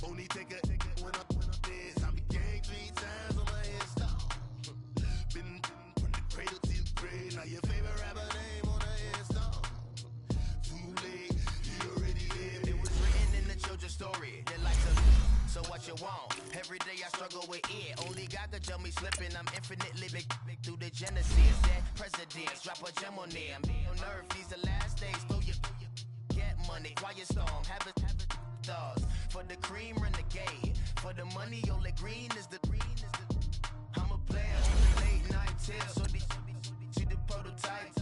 Only take a when I'm dead. I be gang 3 times on my hands down. Been from the cradle to the grave. Now your favorite rapper name on the hands down. Too late, you already lived. It was written in the children's story. They like to, so what you want? Every day I struggle with it. Only God could tell me slipping. I'm infinitely big through the genesis. That presidents drop a gem on them. On earth, these the last days. Throw your get money, quiet storm. Have it thoughts. For the cream, renegade. For the money, Ole Green is the I'm a player. Late night tears. So see the prototype.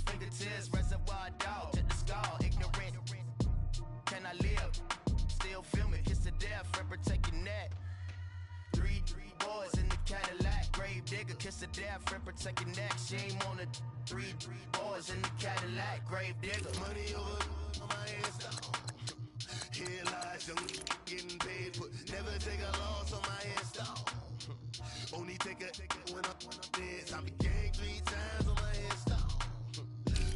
Fingertips, reservoir dog. To the skull, ignorant. Can I live? Still film it. Kiss to death, friend, protect your neck. Three boys in the Cadillac. Grave digger, kiss to death, friend, protect your neck. Shame on the three boys in the Cadillac. Grave digger. Money over on my hands down. Here lies young, getting paid for. Never take a loss on my hands down. Only take a when I'm dead. I be gang 3 times on my hands down.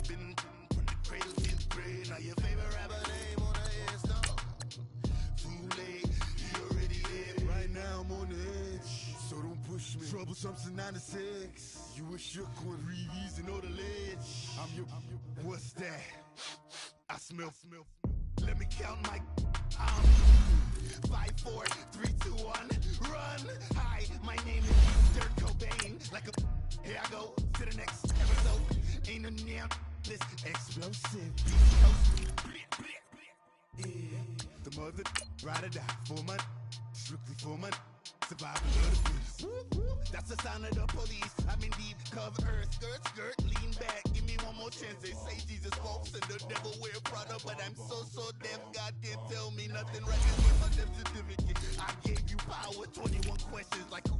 Been from the cradle to the grave. Now your favorite rapper name on the hands down. Too late, you already lived. Right now I'm on the edge, so don't push me. Troublesome to 9 to 6. You a shook one, Reeves and know the ledge. I'm your, what's that? I smell. Let me count my 5, 4, 3, 2, 1, run. Hi, my name is Dirk Cobain. Like a, here I go to the next episode. Ain't no damn this explosive. Yeah, the mother ride or die for my, strictly for my survival of the fittest. That's the sound of the police. I'm in deep cover, skirt, lean back. Give me one more chance. They say Jesus walks and the devil wear Prada, but I'm so deaf. God can't tell me nothing. Right here with my death certificate. I gave you power. 21 questions like who?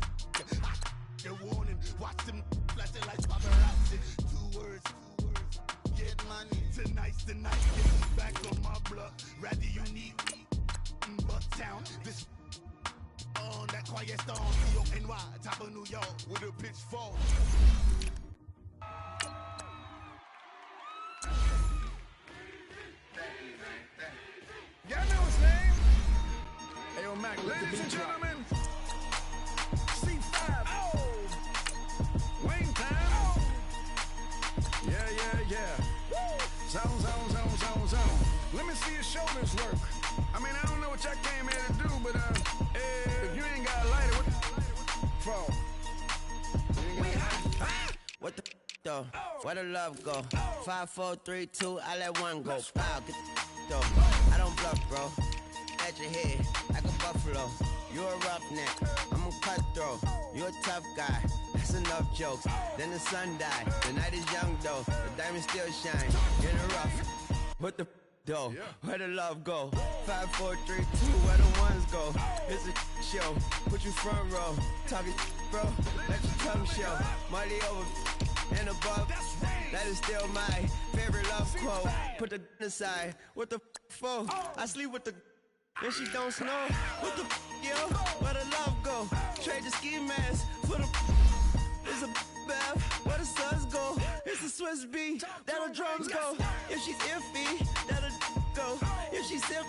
They're warning. Watch them flashing like paparazzi. Two words. Get money. Tonight's the night. Get back on my block. Rather you need me. Bucktown. This. On that quiet storm, C-O-N-Y, top of New York, with a pitchfork. Y'all know his name? Hey, yo, Mac, ladies and gentlemen, C5. Oh! Wayne time. Oh! Yeah. Zone. Let me see your shoulders work. I mean, I don't know what y'all came here to do, but if you ain't got a lighter, what the for? What the though? Where the love go? 5, 4, 3, 2, I let one go. Wow, get the though. I don't bluff, bro. At your head, like a buffalo. You a roughneck, I'm a cutthroat. You a tough guy, that's enough jokes. Then the sun died, the night is young though. The diamonds still shine, in the rough. What the though? Where the love go? 5, 4, 3, 2, where the ones go? It's a show, put you front row. Talking bro, let your tongue show. Money over and above, that is still my favorite love quote. Put the aside, what the for? I sleep with the and she don't snow. What the yo? Where the love go? Trade the ski mask for the it's a bath. Where the suns go? It's a Swiss beat. That'll drums go. If she's iffy, that'll go. If she's sip,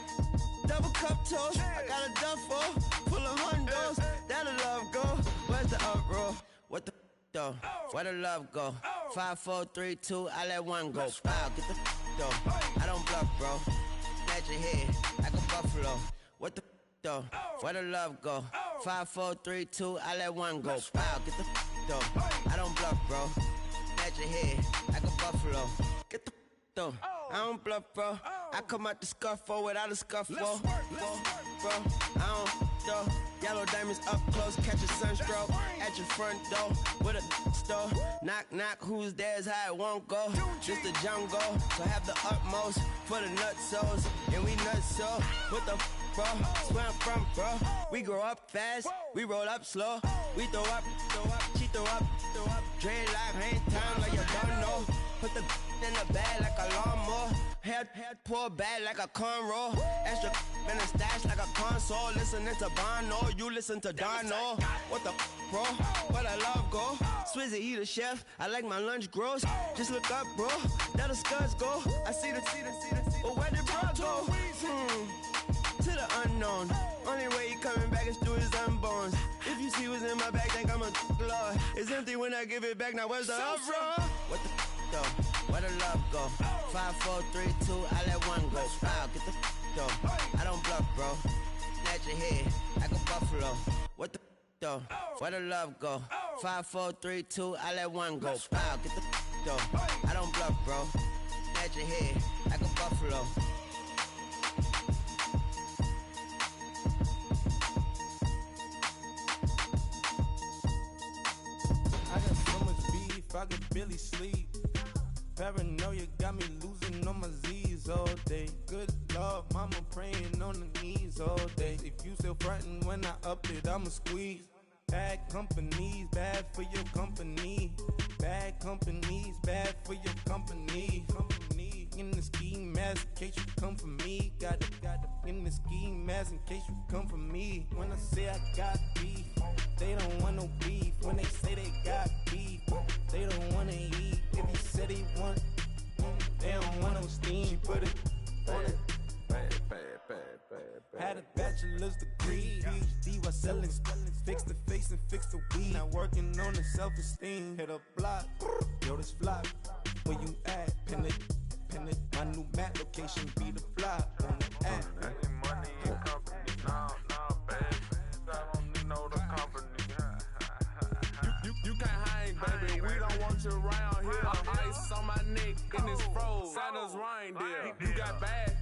double cup toast. I got a duffel full of hundos. That'll love go. Where's the uproar? What the though? Where the love go? 5, 4, 3, 2, I let one go. Wow, get the though. I don't bluff, bro. At your head, like a buffalo. What the though? Where the love go? 5, 4, 3, 2, I let one go. Wow, get the though. I don't bluff, bro. At your head, like a buffalo. Get the though. I don't bluff, bro. I come out the scuffle without a scuffle. Bro, I don't though. Yellow diamonds up close, catch a sunstroke at your front door with a store. Knock, knock, who's there's how it won't go. Just the jungle, so have the utmost for the nutsos. And we nuts so, what the bro? Where I'm from, bro. We grow up fast, we roll up slow. We throw up, she throw up. Dread like hang time like you don't know. Put the in the bag like a lawnmower. Head pull back like a cornrow. Extra in a stash like a console. Listening to Bono, you listen to Dono. What the bro? Where the love go? Swizzy, he the chef. I like my lunch gross. Just look up, bro. That'll scuds go. I see the. But where did bro go? To the unknown. Only way he coming back is through his unborns. If you see what's in my bag, think I'm a lord. It's empty when I give it back. Now where's the uproar? What the though? Where the love go? 5, 4, 3, 2, I let one go. Wow, get the though. I don't bluff, bro. At your head, like a buffalo. What the though? Where the love go? 5, 4, 3, 2, I let one go. Wow, get the though. I don't bluff, bro. At your head, like a buffalo. I got so much beef, I could barely sleep. Paranoia got me losing on my Z's all day. Good Lord, mama praying on the knees all day. If you still frontin' when I up it, I'ma squeeze. Bad companies, bad for your company. Bad companies, bad for your company. In the ski mask in case you come for me. Got it in the ski mask in case you come for me. When I say I got beef, they don't want no beef. When they say they got beef, they don't wanna eat. If you said they want, they don't want no steam. Put it on it. Had a bachelor's degree, PhD while selling, fix the face and fix the weed. Now working on the self-esteem. Hit a block, yo this flop. Where you at? Pin it. My new map location be the flop on the app. Money in company, no, baby. I don't need no the company. You can't hang, baby. We don't want you around here. Ice on my neck and it's froze. Santa's reindeer. You got bad.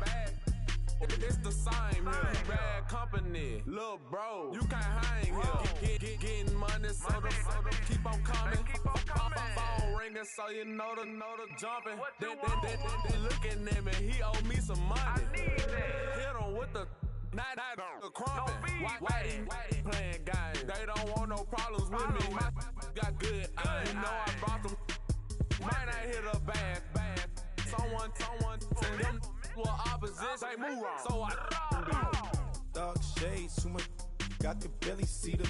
It's the same here. Bad company, little bro, you can't hang here. Getting money, so the keep on coming. Phone ringing, so you know the jumping. They looking at me, he owe me some money. Hit him with the night crumping. Whitey playing games. They don't want no problems with me. My got good. I know I brought them. Might not hit a bad. Someone tell them were opposition. They move wrong. So I Dark shades, too much. Got the belly seater.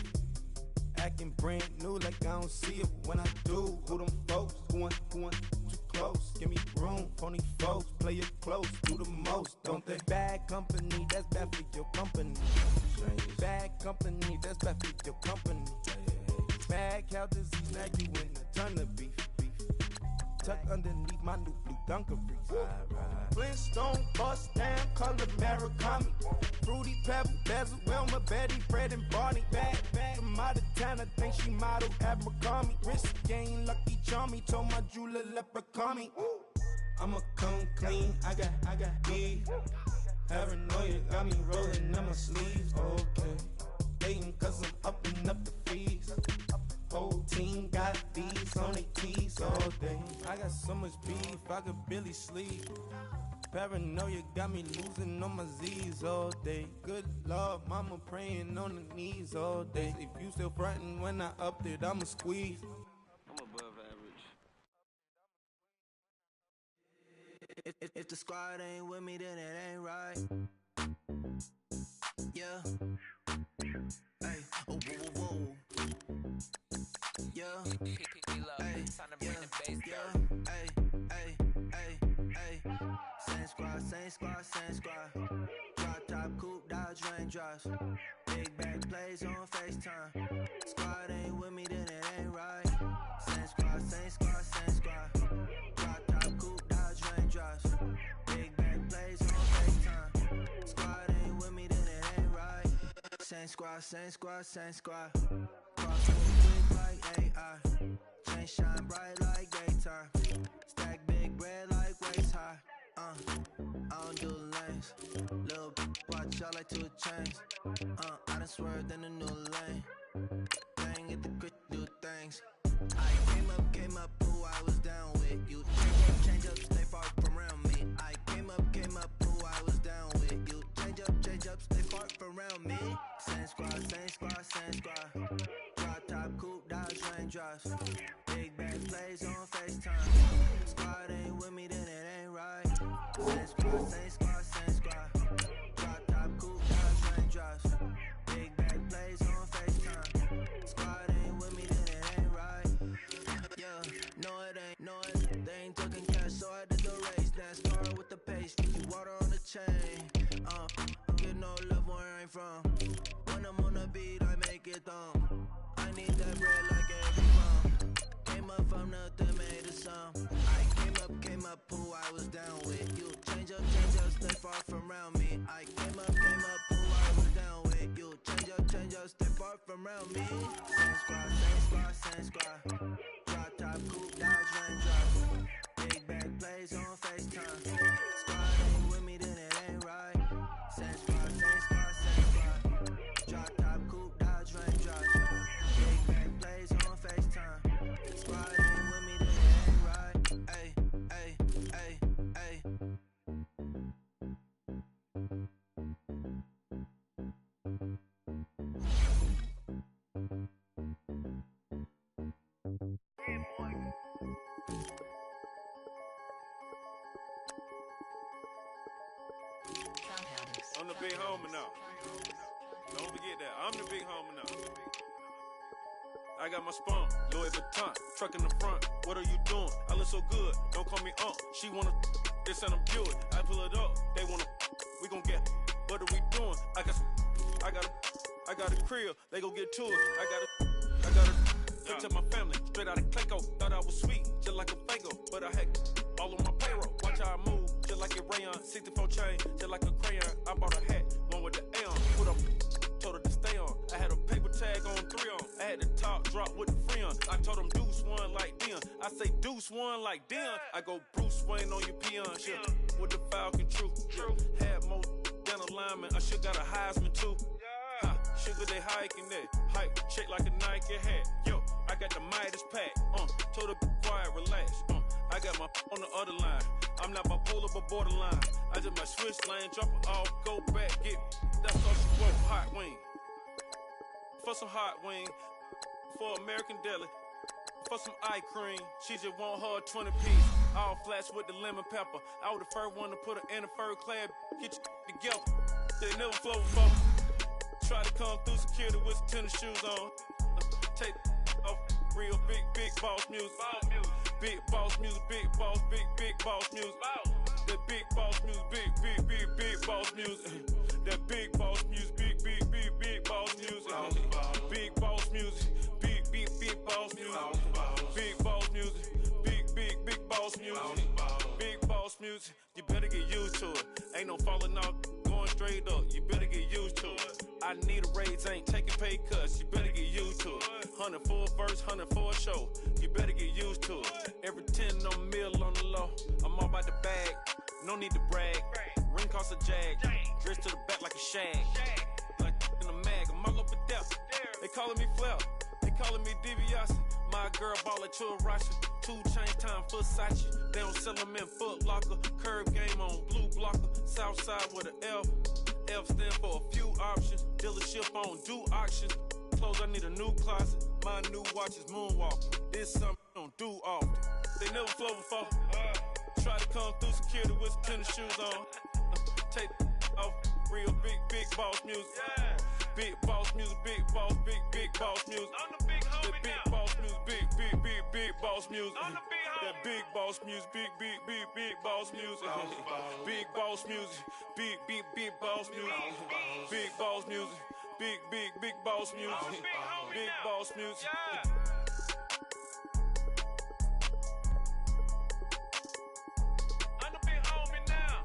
Acting brand new like I don't see it when I do. Who them folks? Who want too close? Give me room, phony folks. Play it close, do the most. Don't they? Bad company, that's bad for your company. Bad company, that's bad for your company. Bad cow disease, now you in a ton of beef. Tuck underneath my new blue Dunkaroos. Flintstone bust down, color Murakami. Fruity Pebble, Basil, Wilma, Betty, Fred, and Barney. Bad from out of town, I think she model Abercrombie. Wrist game, Lucky Charmy, told my jeweler leprechaun. I'ma come clean, I got beef. Paranoia got me rolling on my sleeves, okay. Dating cause I'm upping up the fees. Whole team got these on their tees all day. I got so much beef, I could barely sleep. Paranoia got me losing on my Z's all day. Good Lord, mama praying on the knees all day. If you still frontin' when I up it, I'ma squeeze. I'm above average. If the squad ain't with me, then it ain't right. Yeah. Hey, oh, whoa, whoa, whoa. Yeah. Hey, same squad. Drop top, coupe, Dodge Raindrops. Big back plays on FaceTime. Squad ain't with me, then it ain't right. Same squad. Drop top, coupe, Dodge Raindrops. Big back plays on FaceTime. Squad ain't with me, then it ain't right. Same squad. Cross quick like AI. Chain shine bright like daytime. Stack big bread like waist high. I don't do lanes. Little watch out like 2 chains. I done swerved in a new lane. Bang at the grit, do things. I came up, who I was down with. You change up, stay far from around me. I came up, who I was down with. You change up, stay far from around me. Same squad. Drop top, coupe, Dodge Raindrops. Big back plays on FaceTime. Squad ain't with me, then it ain't right. Same squad. Drop top, coupe, Dodge Raindrops. Big back plays on FaceTime. Squad ain't with me, then it ain't right. Yeah, no it. They ain't talking cash, so I did the race. NASCAR with the pace, water on the chain. Get no love where I ain't from. When I'm on the beat, I make it thumb. I need that bread like every month. Came up from nothing, made a sum. I came up, who I was down with. You change up, stay far from around me. I came up, who I was down with. You change up, stay far from around me. Same squad. Drop top, coupe, Dodge Raindrops. Big back plays on FaceTime. Squad ain't with me, then it ain't right. Same squad. Drop top, coupe, Dodge Raindrops. Big back plays on FaceTime. Squad ain't with me, then it ain't right. Ay. I'm the big homie now. Don't forget that. I'm the big homie now. I got my spawn, Louis Vuitton, truck in the front. What are you doing? I look so good. Don't call me She wanna this and I'm Buick. I pull it up. They wanna we gon' get. What are we doing? I got a crib. They gon' get to it. I got a picture my family straight out of Clayco. Thought I was sweet, just like a Fago, but I had all on my payroll. Watch how I move, just like a rayon. 64 chain, just like a crayon. I bought a hat, one with the A on. Put up, told her to stay on. I had a paper tag on 3 on. I had the top drop with the free on. I told them Deuce one like Dion. I say Deuce one like Dion. I go Bruce Wayne on your peon shit with the Falcon true. Had more lineman. I should got a Heisman too. Ha, sugar they hiking that. Hype, shake like a Nike hat. Yo, I got the Midas pack. Told her quiet, relax. I got my on the other line. I'm not bipolar but borderline. I just might switch lane, drop it off, go back, get. That's all she want. Hot wing. For some hot wing. For American Deli. For some eye cream. She just want her 20-piece. All flats with the lemon pepper. I was the first one to put her in a fur clad. Get you together. They never flow before. Try to come through security with some tennis shoes on. Take off real big boss music. Big boss music, big boss music. That big boss music, big boss music. That big boss music, big boss music. Big boss music, big boss music. Big boss music, big boss music. Big boss music, you better get used to it. Ain't no falling off, going straight up. You better get used to it. I need a raise, ain't taking pay cuts. You better get used to it. 100 for a verse, 100 for a show. You better get used to it. Every 10 on a meal on the low. I'm all about the bag, no need to brag. Ring cost a jag, dress to the back like a shag. Like in a mag, I'm all up and down. They calling me Flair, they calling me DiBiase. My girl ball like Churrashi. 2 chain time for Versace. They don't sell them in Foot Locker. Curve game on blue blocker. Southside with an F. F stand for a few options. Dealership on do auctions. Clothes, I need a new closet. My new watch is moonwalking. This something I don't do often. They never flow before. Try to come through security with some tennis shoes on. Take off real big boss music. Big boss music, big boss music. I'm the big homie now. Big boss music, big boss music. I'm the big homie. That big boss music, big boss music. Big boss music, big boss music. Big boss music, big boss music. Big boss music. I'm the big homie now.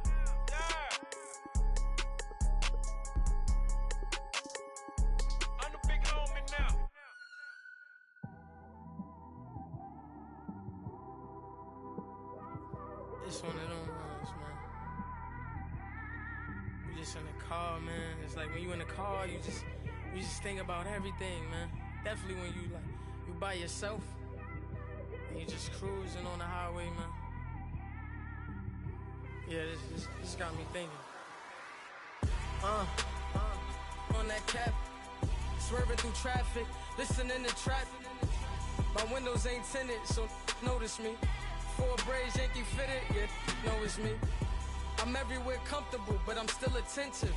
I'm the big homie now. It's one of them ones, man. You just in the car, man. It's like when you in the car, you just think about everything, man. Definitely when you by yourself and you just cruising on the highway, man. Yeah, this got me thinking. On that cap, swerving through traffic, listening to trap. My windows ain't tinted, so notice me. 4 braids, Yankee fitted, yeah, know it's me. I'm everywhere comfortable, but I'm still attentive.